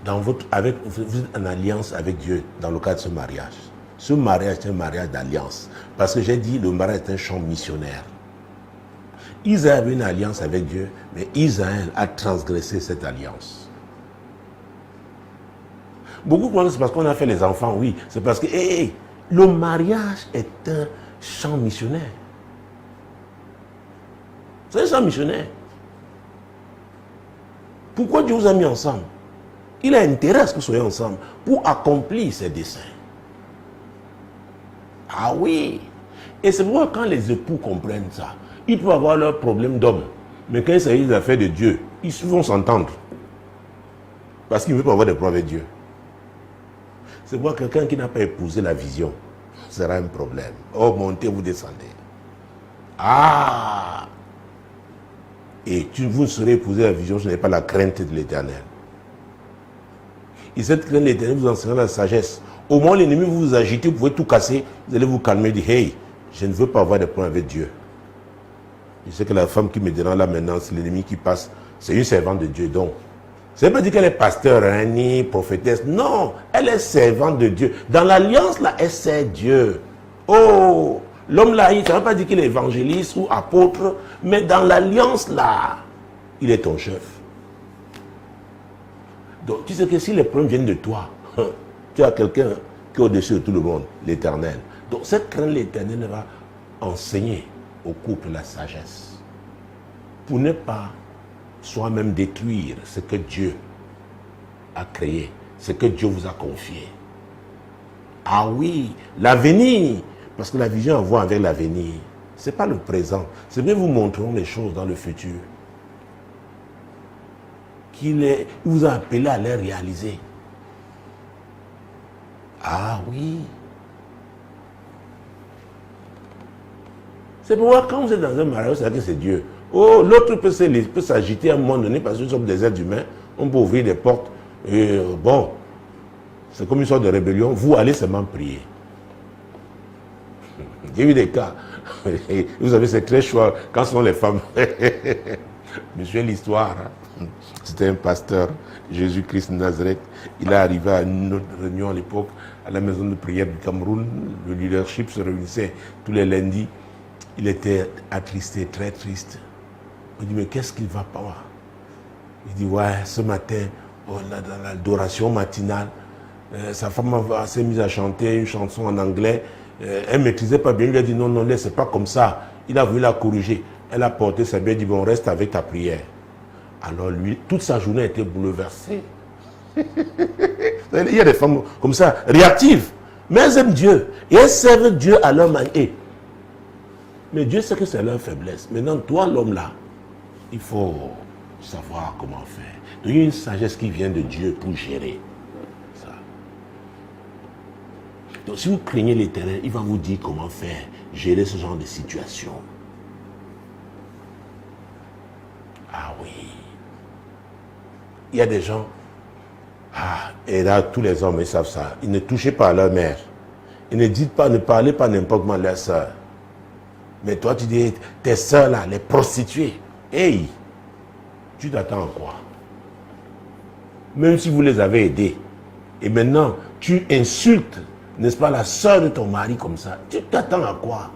Speaker 1: vous êtes en alliance avec Dieu dans le cadre de ce mariage. Ce mariage est un mariage d'alliance. Parce que j'ai dit, le mariage est un champ missionnaire. Israël avait une alliance avec Dieu, mais Israël a transgressé cette alliance. Beaucoup pensent que c'est parce qu'on a fait les enfants, oui. C'est parce que le mariage est un champ missionnaire. C'est un champ missionnaire. Pourquoi Dieu vous a mis ensemble? Il a intérêt à ce que vous soyez ensemble pour accomplir ses desseins. Ah oui. Et c'est pourquoi quand les époux comprennent ça, ils peuvent avoir leurs problèmes d'homme. Mais quand il s'agit des affaires de Dieu, ils vont s'entendre. Parce qu'ils ne veulent pas avoir des problèmes avec Dieu. C'est pourquoi quelqu'un qui n'a pas épousé la vision sera un problème. Oh, montez, vous descendez. Ah! Et vous ne saurez épouser la vision, ce n'est pas la crainte de l'Éternel. Et cette crainte de l'Éternel vous enseignera la sagesse. Au moins, l'ennemi vous agitez, vous pouvez tout casser, vous allez vous calmer et dire, hey, je ne veux pas avoir de problème avec Dieu. Je sais que la femme qui me dérange là maintenant, c'est l'ennemi qui passe, c'est une servante de Dieu. Donc, ça ne veut pas dire qu'elle est pasteur, hein, ni prophétesse. Non, elle est servante de Dieu. Dans l'alliance, là, elle sert Dieu. Oh, l'homme là, ça ne veut pas dire qu'il est évangéliste ou apôtre, mais dans l'alliance là, il est ton chef. Donc, tu sais que si les problèmes viennent de toi, tu as quelqu'un qui est au-dessus de tout le monde, l'Éternel. Donc, cette crainte de l'Éternel va enseigner au couple la sagesse. Pour ne pas soi-même détruire ce que Dieu a créé, ce que Dieu vous a confié. Ah oui, l'avenir, parce que la vision a à voir avec l'avenir. Ce n'est pas le présent. C'est bien vous montrerons les choses dans le futur. Il vous a appelé à les réaliser. Ah oui. C'est pourquoi quand vous êtes dans un mariage, vous savez que c'est Dieu. Oh, l'autre peut s'agiter à un moment donné parce que nous sommes des êtres humains. On peut ouvrir des portes. Et bon, c'est comme une sorte de rébellion. Vous allez seulement prier. J'ai eu des cas. Vous savez, c'est très chouette. Quand sont les femmes. Je suis l'histoire. C'était un pasteur, Jésus-Christ de Nazareth. Il est arrivé à une autre réunion à l'époque, à la maison de prière du Cameroun. Le leadership se réunissait tous les lundis. Il était attristé, très triste. Il dit, mais qu'est-ce qu'il ne va pas? Il dit, ouais, ce matin, dans l'adoration matinale, sa femme s'est mise à chanter une chanson en anglais. Elle ne maîtrisait pas bien. Il lui a dit, non, c'est pas comme ça. Il a voulu la corriger. Elle a porté sa bière, il dit, bon, reste avec ta prière. Alors lui, toute sa journée a été bouleversée. Il y a des femmes comme ça, réactives. Mais elles aiment Dieu. Et elles servent Dieu à leur manière. Mais Dieu sait que c'est leur faiblesse. Maintenant, toi, l'homme là, il faut savoir comment faire. Donc, il y a une sagesse qui vient de Dieu pour gérer ça. Donc, si vous craignez l'Éternel, il va vous dire comment faire, gérer ce genre de situation. Ah oui. Il y a des gens, et là, tous les hommes, ils savent ça. Ils ne touchaient pas à leur mère. Ils ne dites pas, ne parlez pas n'importe comment à leur soeur. Mais toi, tu dis, tes soeurs là, les prostituées. Hey, tu t'attends à quoi? Même si vous les avez aidées. Et maintenant, tu insultes, n'est-ce pas, la soeur de ton mari comme ça. Tu t'attends à quoi?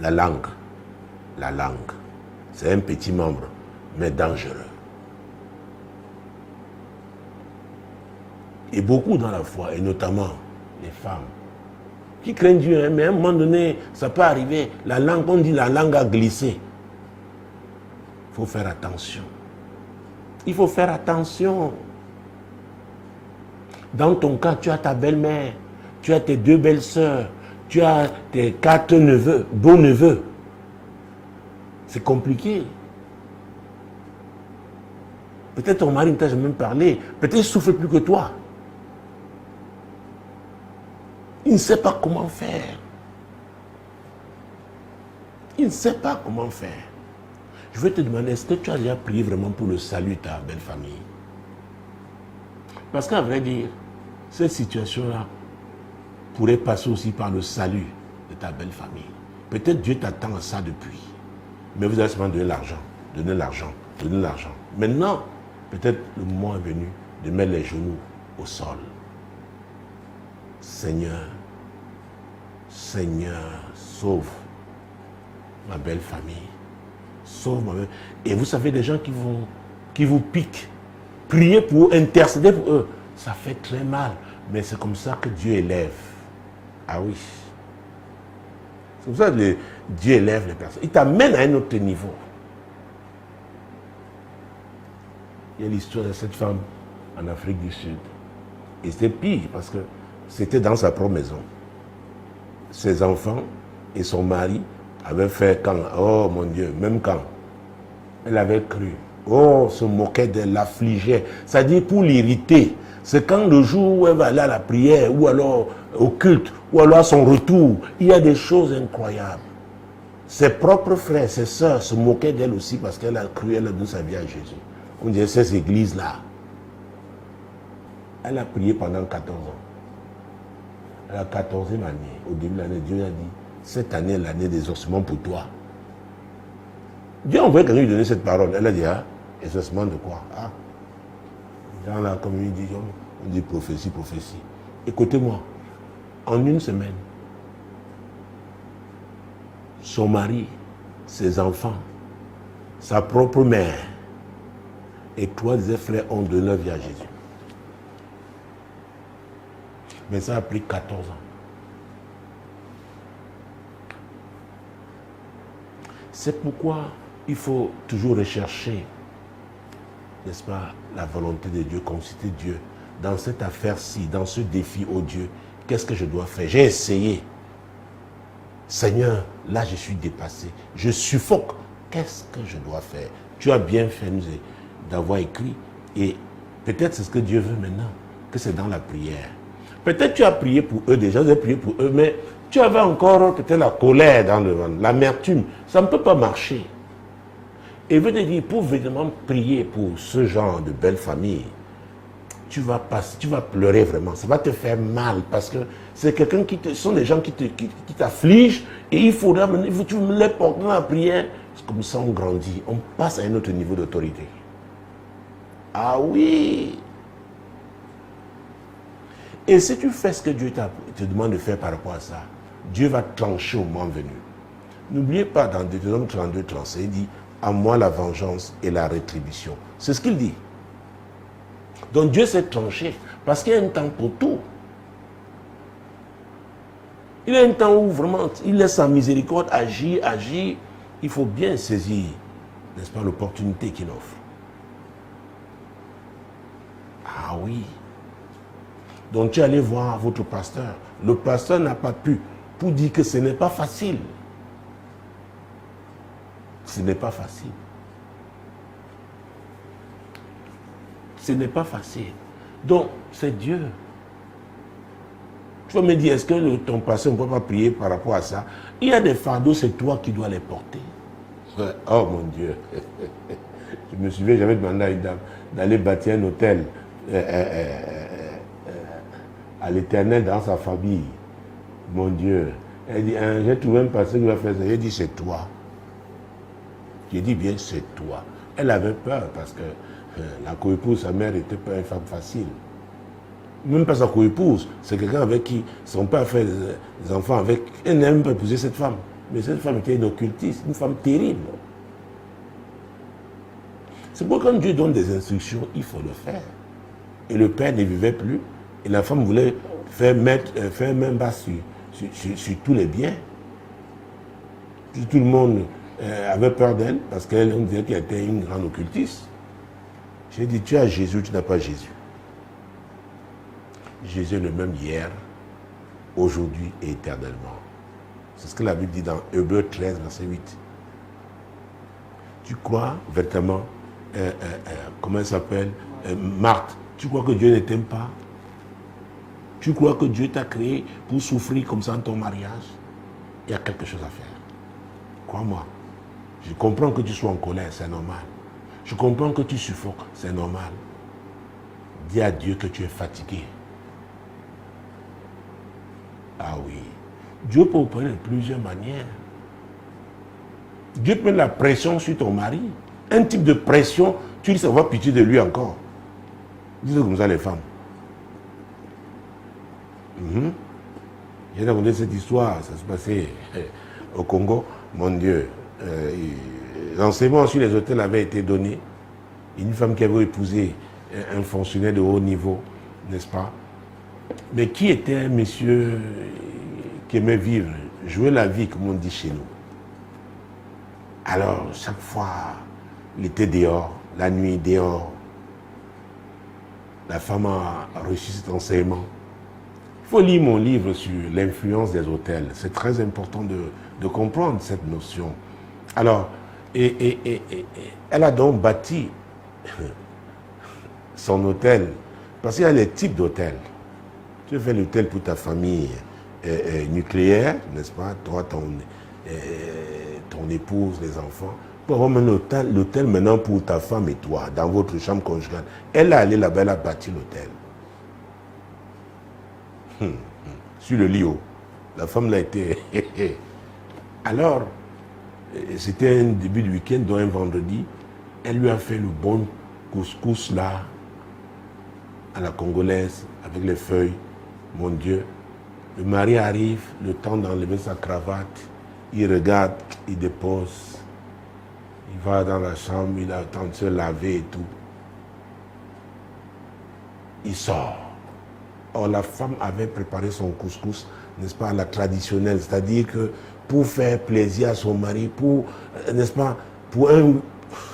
Speaker 1: La langue. La langue. C'est un petit membre, mais dangereux. Et beaucoup dans la foi, et notamment les femmes, qui craignent Dieu, hein, mais à un moment donné, ça peut arriver. La langue, on dit la langue a glissé. Il faut faire attention. Il faut faire attention. Dans ton cas, tu as ta belle-mère, tu as tes 2 belles-sœurs, tu as tes 4 neveux, beaux neveux. C'est compliqué. Peut-être ton mari ne t'a jamais parlé. Peut-être qu'il souffre plus que toi. Il ne sait pas comment faire. Il ne sait pas comment faire. Je vais te demander, est-ce que tu as déjà prié vraiment pour le salut de ta belle famille? Parce qu'à vrai dire, cette situation-là pourrait passer aussi par le salut de ta belle famille. Peut-être Dieu t'attend à ça depuis. Mais vous allez seulement donner l'argent, donner l'argent, donner l'argent. Maintenant, peut-être le moment est venu de mettre les genoux au sol. Seigneur, Seigneur, sauve ma belle famille. Sauve ma belle. Et vous savez, des gens qui vous piquent, priez pour eux, intercéder pour eux, ça fait très mal. Mais c'est comme ça que Dieu élève. Ah oui. C'est comme ça que Dieu élève les personnes. Il t'amène à un autre niveau. Il y a l'histoire de cette femme en Afrique du Sud. Et c'était pire parce que c'était dans sa propre maison. Ses enfants et son mari avaient fait quand, oh mon Dieu, même quand elle avait cru, oh, se moquait d'elle, l'affligeait. C'est-à-dire pour l'irriter. C'est quand le jour où elle va aller à la prière, ou alors au culte, ou alors à son retour, il y a des choses incroyables. Ses propres frères, ses sœurs se moquaient d'elle aussi parce qu'elle a cru, elle a donné sa vie à Jésus. On dirait ces églises-là. Elle a prié pendant 14 ans. À la 14e année, au début de l'année, Dieu a dit, cette année est l'année des ossements pour toi. Dieu a envoyé quelqu'un lui donner cette parole. Elle a dit, ah, exaucement de quoi? Ah. Dans la communauté, on dit prophétie, prophétie. Écoutez-moi, en une semaine, son mari, ses enfants, sa propre mère et 3 des frères ont donné leur vie à Jésus. Mais ça a pris 14 ans. C'est pourquoi il faut toujours rechercher, n'est-ce pas, la volonté de Dieu, consulter Dieu. Dans cette affaire-ci, dans ce défi, oh Dieu, qu'est-ce que je dois faire? J'ai essayé. Seigneur, là je suis dépassé. Je suffoque. Qu'est-ce que je dois faire? Tu as bien fait nous d'avoir écrit. Et peut-être c'est ce que Dieu veut maintenant, que c'est dans la prière. Peut-être tu as prié pour eux déjà, vous avez prié pour eux, mais tu avais encore peut-être la colère dans le ventre, l'amertume. Ça ne peut pas marcher. Et je veux te dire, pour vraiment prier pour ce genre de belle famille, tu vas pleurer vraiment. Ça va te faire mal parce que c'est quelqu'un ce sont des gens qui t'affligent et il faut tu les porter dans la prière. C'est comme ça on grandit, on passe à un autre niveau d'autorité. Ah oui! Et si tu fais ce que Dieu te demande de faire par rapport à ça, Dieu va trancher au moment venu. N'oubliez pas, dans Deutéronome 32, 37, il dit, à moi la vengeance et la rétribution. C'est ce qu'il dit. Donc Dieu s'est tranché, parce qu'il y a un temps pour tout. Il y a un temps où vraiment, il laisse sa miséricorde agir. Il faut bien saisir, n'est-ce pas, l'opportunité qu'il offre. Ah oui. Donc tu es allé voir votre pasteur. Le pasteur n'a pas pu pour dire que ce n'est pas facile. Ce n'est pas facile. Ce n'est pas facile. Donc, c'est Dieu. Tu vas me dire, est-ce que ton pasteur ne peut pas prier par rapport à ça? Il y a des fardeaux, c'est toi qui dois les porter. Oh mon Dieu. Je me souviens, j'avais demandé à une dame d'aller bâtir un hôtel à l'Éternel dans sa famille. Mon Dieu. Elle dit, j'ai trouvé un pasteur qui va faire ça. J'ai dit, c'est toi. J'ai dit, bien, c'est toi. Elle avait peur parce que la coépouse, sa mère, n'était pas une femme facile. Même pas sa coépouse, c'est quelqu'un avec qui son père fait des enfants avec. Elle n'a même pas épousé cette femme. Mais cette femme était une occultiste, une femme terrible. C'est pourquoi quand Dieu donne des instructions, il faut le faire. Et le père ne vivait plus. Et la femme voulait faire main basse sur tous les biens. Tout le monde avait peur d'elle parce qu'on disait qu'elle était une grande occultiste. J'ai dit, tu as Jésus, tu n'as pas Jésus. Jésus est le même hier, aujourd'hui et éternellement. C'est ce que la Bible dit dans Hébreux 13, verset 8. Tu crois véritablement, comment elle s'appelle, Marthe, tu crois que Dieu ne t'aime pas? Tu crois que Dieu t'a créé pour souffrir comme ça dans ton mariage? Il y a quelque chose à faire. Crois-moi. Je comprends que tu sois en colère, c'est normal. Je comprends que tu suffoques, c'est normal. Dis à Dieu que tu es fatigué. Ah oui. Dieu peut opérer de plusieurs manières. Dieu peut mettre la pression sur ton mari. Un type de pression, tu dis, ça va pitié de lui encore. Dites comme ça les femmes. J'ai raconté cette histoire, ça se passait au Congo. Mon Dieu, l'enseignement sur les hôtels avait été donné. Une femme qui avait épousé un fonctionnaire de haut niveau, n'est-ce pas? Mais qui était un monsieur qui aimait vivre, jouer la vie, comme on dit chez nous. Alors, chaque fois, il était dehors, la nuit dehors. La femme a reçu cet enseignement. Il faut lire mon livre sur l'influence des hôtels. C'est très important de comprendre cette notion. Alors, elle a donc bâti son hôtel, parce qu'il y a les types d'hôtels. Tu fais l'hôtel pour ta famille nucléaire, n'est-ce pas? Toi, ton épouse, les enfants. Pour avoir même l'hôtel maintenant pour ta femme et toi, dans votre chambre conjugale. Elle est allée là-bas, elle a bâti l'hôtel. Sur le lit haut. La femme l'a été. Alors, c'était un début de week-end, donc un vendredi. Elle lui a fait le bon couscous là, à la congolaise, avec les feuilles. Mon Dieu. Le mari arrive, le temps d'enlever sa cravate. Il regarde, il dépose. Il va dans la chambre, il a le temps de se laver et tout. Il sort. Or, la femme avait préparé son couscous, n'est-ce pas, à la traditionnelle. C'est-à-dire que pour faire plaisir à son mari, pour, n'est-ce pas,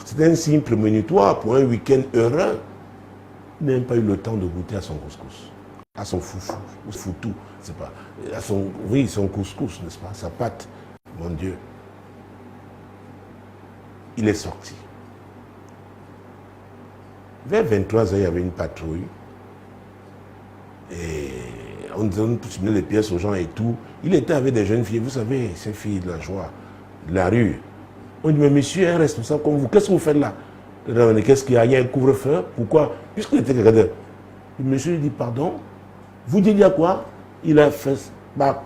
Speaker 1: c'est un signe prémonitoire pour un week-end heureux. Il n'a même pas eu le temps de goûter à son couscous, à son foufou, ou foutou, c'est pas, à son, oui, son couscous, n'est-ce pas, sa pâte, mon Dieu. Il est sorti. Vers 23 heures, il y avait une patrouille. Et on donnait les pièces aux gens et tout. Il était avec des jeunes filles, vous savez, ces filles de la joie, de la rue. On dit, mais monsieur, un responsable comme vous, qu'est-ce que vous faites là? Qu'est-ce qu'il y a? Il y a un couvre-feu? Pourquoi? Puisqu'il était quelqu'un de... Le monsieur lui dit, pardon? Vous dites il y a quoi? Il a fait bac.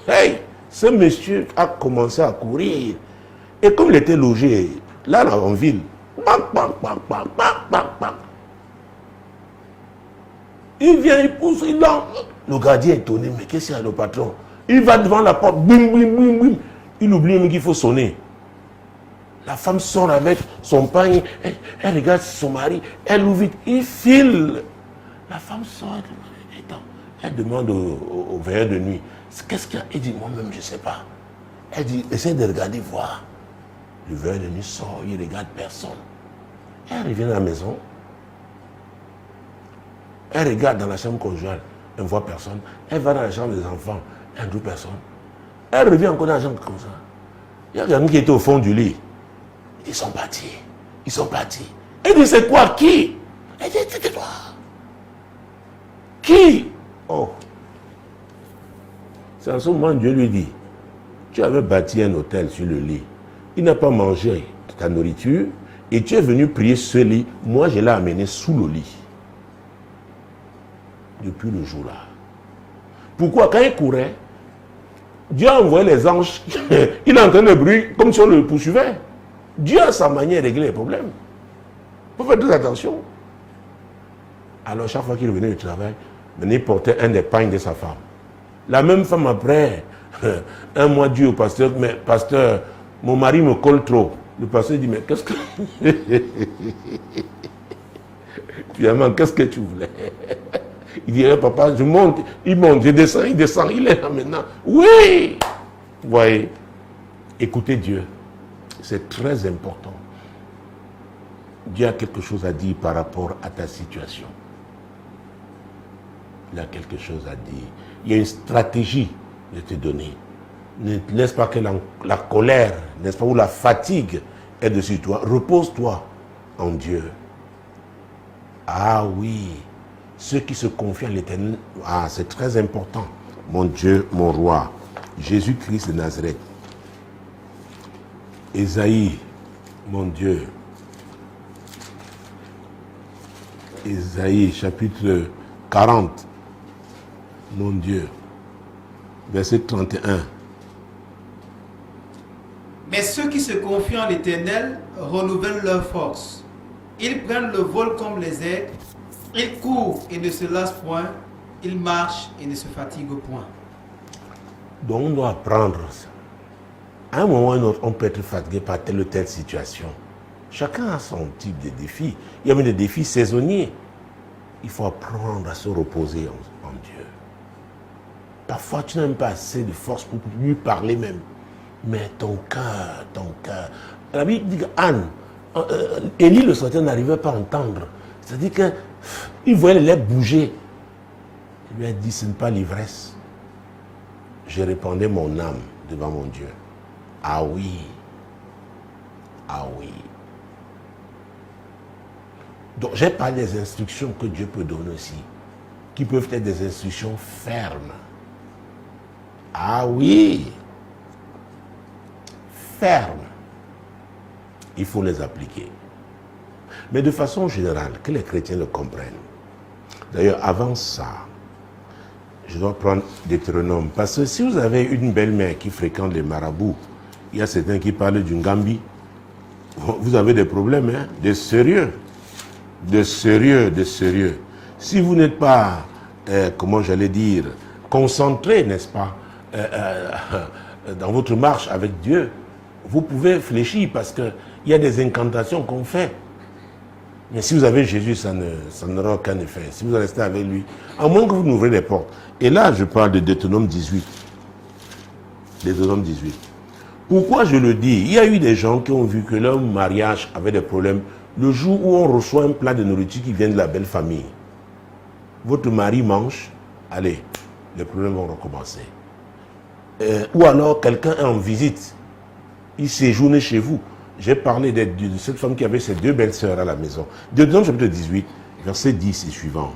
Speaker 1: Hey! Ce monsieur a commencé à courir. Et comme il était logé là en ville, il vient, il pousse, il lance. Le gardien est étonné, mais qu'est-ce qu'il y a le patron? Il va devant la porte, bim, bim, bim, bim. Il oublie même qu'il faut sonner. La femme sort avec son pain, elle regarde son mari, elle ouvre vite, il file. La femme sort, elle demande au veilleur de nuit, qu'est-ce qu'il y a? Il dit, moi-même, je ne sais pas. Elle dit, essaie de regarder, voir. Le veilleur de nuit sort, il ne regarde personne. Elle revient à la maison. Elle regarde dans la chambre conjugale, elle ne voit personne. Elle va dans la chambre des enfants, elle ne voit personne. Elle revient encore dans la chambre comme ça. Il y a quelqu'un qui était au fond du lit. Ils sont partis. Ils sont partis. Elle dit, c'est quoi? Qui? Elle dit, c'est toi. Qui? Oh. C'est en ce moment que Dieu lui dit, tu avais bâti un hôtel sur le lit. Il n'a pas mangé ta nourriture et tu es venu prier sur ce lit. Moi, je l'ai amené sous le lit. Depuis le jour-là. Pourquoi? Quand il courait, Dieu a envoyé les anges. Il a entendu le bruit comme si on le poursuivait. Dieu a sa manière de régler les problèmes. Il faut faire très attention. Alors, chaque fois qu'il revenait du travail, il portait un des pagnes de sa femme. La même femme, après un mois, dit au pasteur, mais pasteur, mon mari me colle trop. Le pasteur dit, mais qu'est-ce que... Finalement, qu'est-ce que tu voulais? Il dirait, papa, je monte, il monte, je descends, il descend, il est là maintenant. Oui! Vous voyez, écoutez Dieu. C'est très important. Dieu a quelque chose à dire par rapport à ta situation. Il a quelque chose à dire. Il y a une stratégie de te donner. Ne laisse pas que la colère, n'est-ce pas, ou la fatigue est dessus toi. Repose-toi en Dieu. Ah oui, ceux qui se confient à l'Éternel, ah, c'est très important. Mon Dieu, mon roi, Jésus-Christ de Nazareth. Ésaïe, mon Dieu. Ésaïe, chapitre 40. Mon Dieu. verset 31.
Speaker 2: Mais ceux qui se confient en l'Éternel renouvellent leur force. Ils prennent le vol comme les aigles. Ils courent et ne se lassent point. Ils marchent et ne se fatiguent point.
Speaker 1: Donc on doit apprendre ça. À un moment ou un autre, on peut être fatigué par telle ou telle situation. Chacun a son type de défi. Il y a même des défis saisonniers. Il faut apprendre à se reposer en Dieu. Parfois, tu n'as même pas assez de force pour lui parler même. Mais ton cœur. La Bible dit qu'Anne, Élie le soir n'arrivait pas à entendre. C'est-à-dire qu'il voyait les lèvres bouger. Il lui a dit, ce n'est pas l'ivresse. Je répandais mon âme devant mon Dieu. Ah oui. Ah oui. Donc j'ai parlé des instructions que Dieu peut donner aussi, qui peuvent être des instructions fermes. Ah oui. Fermes. Il faut les appliquer. Mais de façon générale, que les chrétiens le comprennent. D'ailleurs, avant ça, je dois prendre Deutéronome. Parce que si vous avez une belle-mère qui fréquente les marabouts, il y a certains qui parlent d'une Gambie, vous avez des problèmes, hein, de sérieux. De sérieux. Si vous n'êtes pas, comment j'allais dire, concentré, n'est-ce pas, dans votre marche avec Dieu, vous pouvez fléchir parce qu'il y a des incantations qu'on fait. Mais si vous avez Jésus, ça n'aura aucun effet. Si vous restez avec lui, à moins que vous n'ouvrez les portes. Et là, je parle de Deutéronome 18. Deutéronome 18. Pourquoi je le dis? Il y a eu des gens qui ont vu que leur mariage avait des problèmes. Le jour où on reçoit un plat de nourriture qui vient de la belle famille, votre mari mange, allez, les problèmes vont recommencer. Ou alors quelqu'un est en visite, il séjourne chez vous. J'ai parlé de cette femme qui avait ses deux belles-sœurs à la maison. Deutéronome chapitre 18, verset 10 et suivant.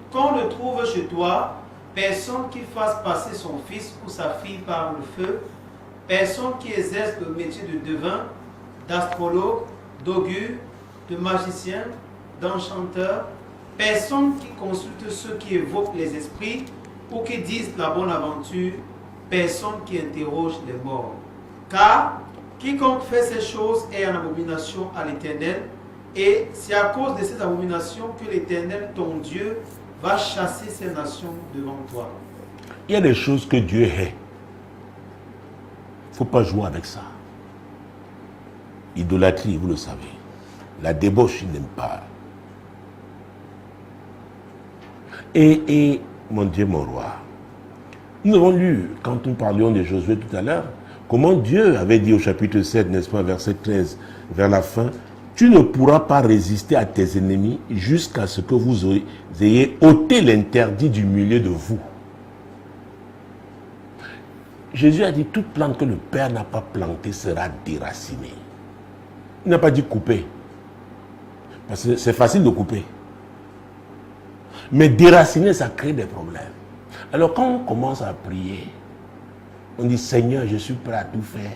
Speaker 2: Qu'on ne trouve chez toi personne qui fasse passer son fils ou sa fille par le feu, personne qui exerce le métier de devin, d'astrologue, d'augure, de magicien, d'enchanteur, personne qui consulte ceux qui évoquent les esprits ou qui disent la bonne aventure, personne qui interroge les morts. Car quiconque fait ces choses est en abomination à l'Éternel, et c'est à cause de ces abominations que l'Éternel, ton Dieu, va chasser ces nations devant toi.
Speaker 1: Il y a des choses que Dieu hait. Il ne faut pas jouer avec ça. Idolâtrie, vous le savez. La débauche, il n'aime pas. Et mon Dieu, mon roi, nous avons lu, quand nous parlions de Josué tout à l'heure, comment Dieu avait dit au chapitre 7, n'est-ce pas, verset 13, vers la fin, tu ne pourras pas résister à tes ennemis jusqu'à ce que vous ayez ôté l'interdit du milieu de vous. Jésus a dit, toute plante que le Père n'a pas plantée sera déracinée. Il n'a pas dit couper. Parce que c'est facile de couper. Mais déraciner, ça crée des problèmes. Alors quand on commence à prier, on dit, Seigneur, je suis prêt à tout faire.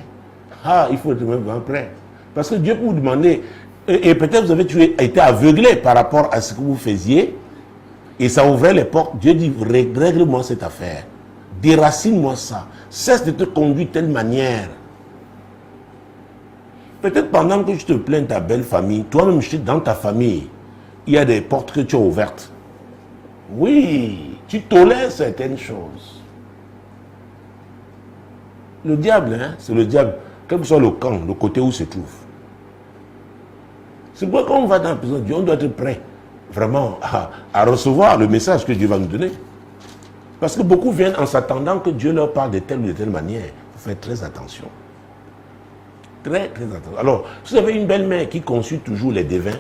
Speaker 1: Ah, il faut être vraiment prêt. Parce que Dieu peut vous demander, et peut-être vous avez été aveuglé par rapport à ce que vous faisiez, et ça ouvrait les portes. Dieu dit, règle-moi cette affaire. Déracine-moi ça. Cesse de te conduire de telle manière. Peut-être pendant que je te plains ta belle famille, toi-même, dans ta famille, il y a des portes que tu as ouvertes. Oui, tu tolères certaines choses. Le diable, hein, c'est le diable, quel que soit le camp, le côté où il se trouve. C'est pourquoi quand on va dans la présence de Dieu, on doit être prêt vraiment à recevoir le message que Dieu va nous donner. Parce que beaucoup viennent en s'attendant que Dieu leur parle de telle ou de telle manière. Il faut faire très attention. Très, très attention. Alors, si vous avez une belle-mère qui consulte toujours les devins,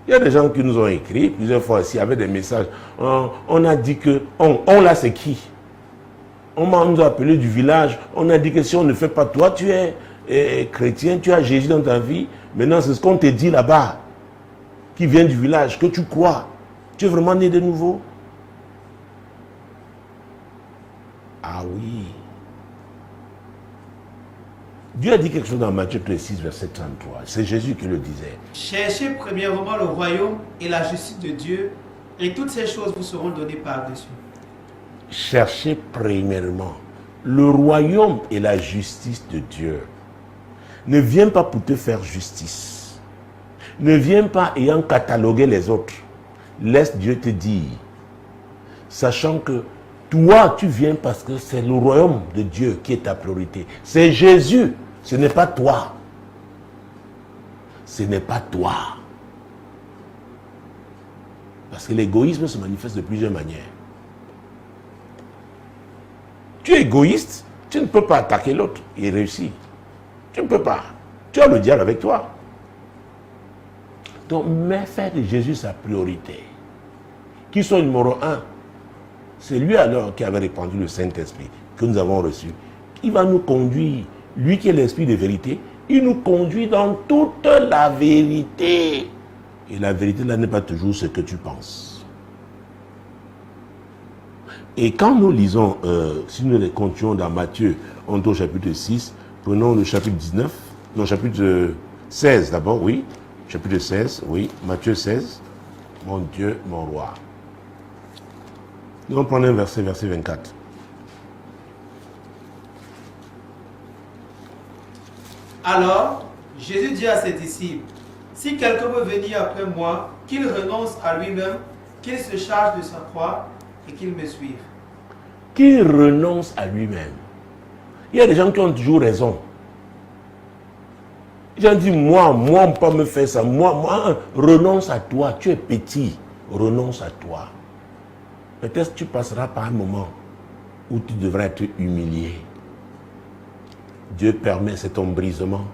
Speaker 1: il y a des gens qui nous ont écrit plusieurs fois ici avec des messages. On a dit que, on là c'est qui? On nous a appelé du village. On a dit que si on ne fait pas, toi tu es chrétien, tu as Jésus dans ta vie. Maintenant c'est ce qu'on te dit là-bas, qui vient du village, que tu crois. Tu es vraiment né de nouveau? Ah oui. Dieu a dit quelque chose dans Matthieu 6, verset 33. C'est Jésus qui le disait.
Speaker 2: Cherchez premièrement le royaume et la justice de Dieu, Et toutes ces choses vous seront données par-dessus.
Speaker 1: Cherchez premièrement le royaume et la justice de Dieu. Ne viens pas pour te faire justice. Ne viens pas ayant catalogué les autres. Laisse Dieu te dire. Sachant que toi, tu viens parce que c'est le royaume de Dieu qui est ta priorité. C'est Jésus. Ce n'est pas toi. Ce n'est pas toi. Parce que l'égoïsme se manifeste de plusieurs manières. Tu es égoïste, tu ne peux pas attaquer l'autre et réussir. Tu ne peux pas. Tu as le diable avec toi. Donc, mais faire de Jésus sa priorité. Qui sont numéro un? C'est lui alors qui avait répandu le Saint-Esprit que nous avons reçu. Il va nous conduire. Lui qui est l'Esprit de vérité, il nous conduit dans toute la vérité. Et la vérité là n'est pas toujours ce que tu penses. Et quand nous lisons, si nous les continuons dans Matthieu, on est au chapitre 6, prenons le chapitre 19, non, chapitre 16 d'abord, oui. Chapitre 16, oui, Matthieu 16, mon Dieu, mon roi. Nous allons prendre un verset 24.
Speaker 2: Alors, Jésus dit à ses disciples, si quelqu'un veut venir après moi, qu'il renonce à lui-même, qu'il se charge de sa croix et qu'il me suive.
Speaker 1: Qu'il renonce à lui-même. Il y a des gens qui ont toujours raison. Les gens disent, moi, on ne peut pas me faire ça. Moi, renonce à toi. Tu es petit. Renonce à toi. Peut-être que tu passeras par un moment où tu devras être humilié. Dieu permet cet embrisement.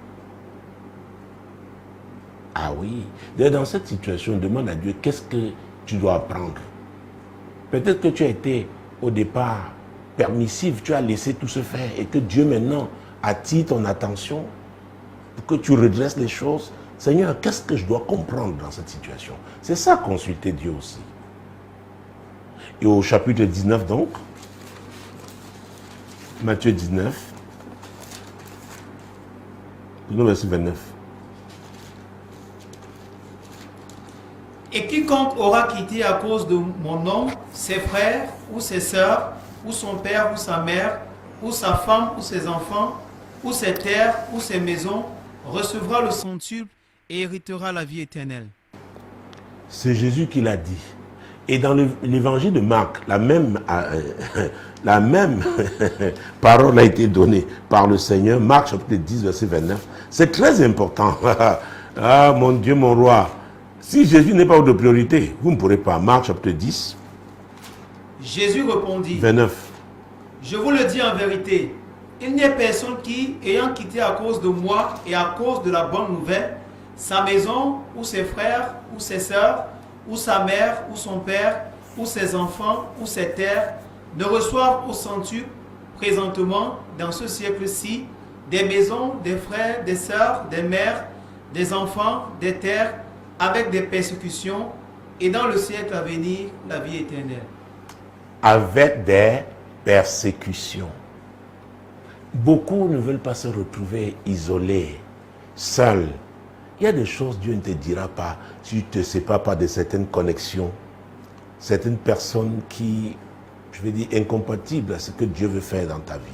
Speaker 1: Ah oui. Dans cette situation, demande à Dieu, qu'est-ce que tu dois apprendre? Peut-être que tu as été au départ permissif, tu as laissé tout se faire et que Dieu maintenant attire ton attention pour que tu redresses les choses. Seigneur, qu'est-ce que je dois comprendre dans cette situation? C'est ça, consulter Dieu aussi. Et au chapitre 19 donc, Matthieu 19, verset 29.
Speaker 2: Et quiconque aura quitté à cause de mon nom ses frères ou ses sœurs, ou son père ou sa mère, ou sa femme ou ses enfants, ou ses terres ou ses maisons, recevra le centuple et héritera la vie éternelle.
Speaker 1: C'est Jésus qui l'a dit. Et dans l'évangile de Marc, la même parole a été donnée par le Seigneur. Marc chapitre 10, verset 29. C'est très important. Ah mon Dieu, mon roi. Si Jésus n'est pas votre priorité, vous ne pourrez pas. Marc chapitre 10.
Speaker 2: Jésus répondit,
Speaker 1: 29.
Speaker 2: je vous le dis en vérité, il n'y a personne qui, ayant quitté à cause de moi et à cause de la bonne nouvelle, sa maison, ou ses frères, ou ses sœurs, ou sa mère, ou son père, ou ses enfants, ou ses terres, ne reçoivent au centuple, présentement, dans ce siècle-ci, des maisons, des frères, des sœurs, des mères, des enfants, des terres, avec des persécutions, et dans le siècle à venir, la vie éternelle.
Speaker 1: Avec des persécutions. Beaucoup ne veulent pas se retrouver isolés, seuls. Il y a des choses, Dieu ne te dira pas si tu ne te sépares pas de certaines connexions, certaines personnes qui, je vais dire, incompatibles à ce que Dieu veut faire dans ta vie.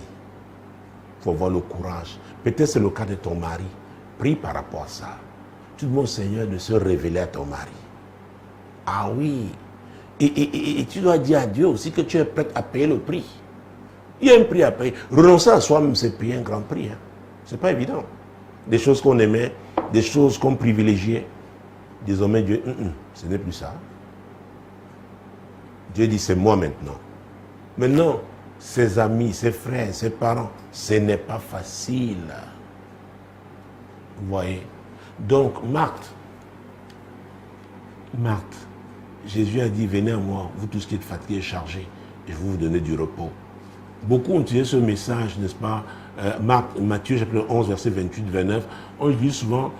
Speaker 1: Il faut avoir le courage. Peut-être c'est le cas de ton mari. Prie par rapport à ça. Tu demandes au Seigneur de se révéler à ton mari. Ah oui. Et tu dois dire à Dieu aussi que tu es prêt à payer le prix. Il y a un prix à payer. Renoncer à soi-même, c'est payer un grand prix. Hein. Ce n'est pas évident. Des choses qu'on aimait, des choses qu'on privilégiait. Désormais, Dieu, ce n'est plus ça. Dieu dit, c'est moi maintenant. Maintenant, ses amis, ses frères, ses parents, ce n'est pas facile. Vous voyez? Donc, Marthe, Jésus a dit, venez à moi, vous tous qui êtes fatigués et chargés, et je vais vous donner du repos. Beaucoup ont utilisé ce message, n'est-ce pas? Matthieu chapitre 11, verset 28-29. On dit souvent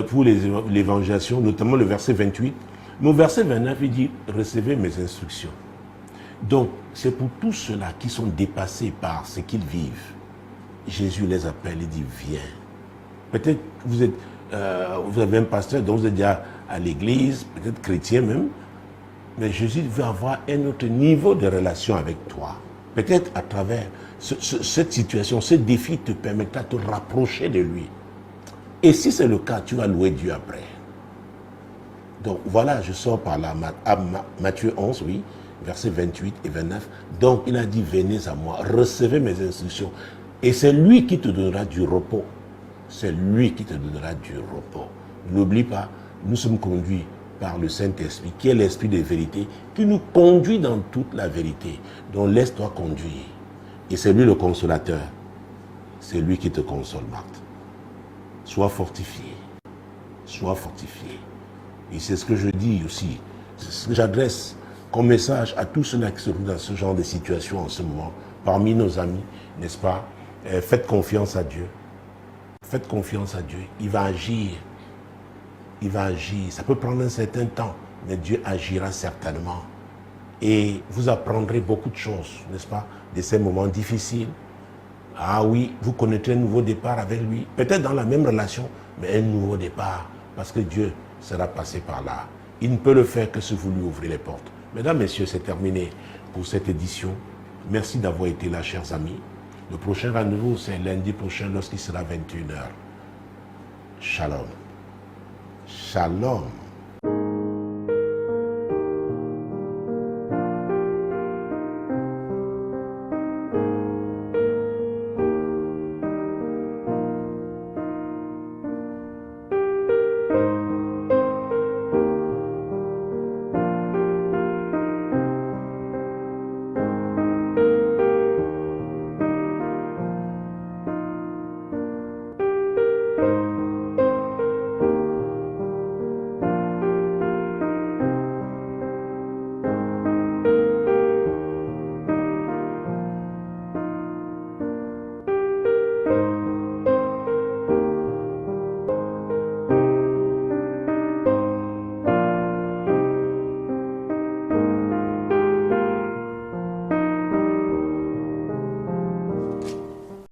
Speaker 1: pour l'évangélisation, notamment le verset 28. Mais au verset 29, il dit, recevez mes instructions. Donc, c'est pour tous ceux-là qui sont dépassés par ce qu'ils vivent. Jésus les appelle et dit, viens. Peut-être que vous avez un pasteur, donc vous êtes déjà à l'église, peut-être chrétien même. Mais Jésus veut avoir un autre niveau de relation avec toi. Peut-être à travers cette situation, ce défi te permettra de te rapprocher de lui. Et si c'est le cas, tu vas louer Dieu après. Donc voilà, je sors par là, Matthieu 11, oui, versets 28 et 29. Donc il a dit, venez à moi, recevez mes instructions. Et c'est lui qui te donnera du repos. C'est lui qui te donnera du repos. N'oublie pas, nous sommes conduits par le Saint-Esprit, qui est l'Esprit de vérité, qui nous conduit dans toute la vérité. Donc laisse-toi conduire. Et c'est lui le consolateur. C'est lui qui te console, Marthe. Sois fortifié. Sois fortifié. Et c'est ce que je dis aussi. C'est ce que j'adresse comme message à tous ceux-là qui se trouvent dans ce genre de situation en ce moment. Parmi nos amis, n'est-ce pas? Faites confiance à Dieu. Faites confiance à Dieu. Il va agir. Il va agir. Ça peut prendre un certain temps, mais Dieu agira certainement. Et vous apprendrez beaucoup de choses, n'est-ce pas, de ces moments difficiles. Ah oui, vous connaîtrez un nouveau départ avec lui. Peut-être dans la même relation, mais un nouveau départ. Parce que Dieu sera passé par là. Il ne peut le faire que si vous lui ouvrez les portes. Mesdames, Messieurs, c'est terminé pour cette édition. Merci d'avoir été là, chers amis. Le prochain rendez-vous, c'est lundi prochain lorsqu'il sera 21h. Shalom. Shalom.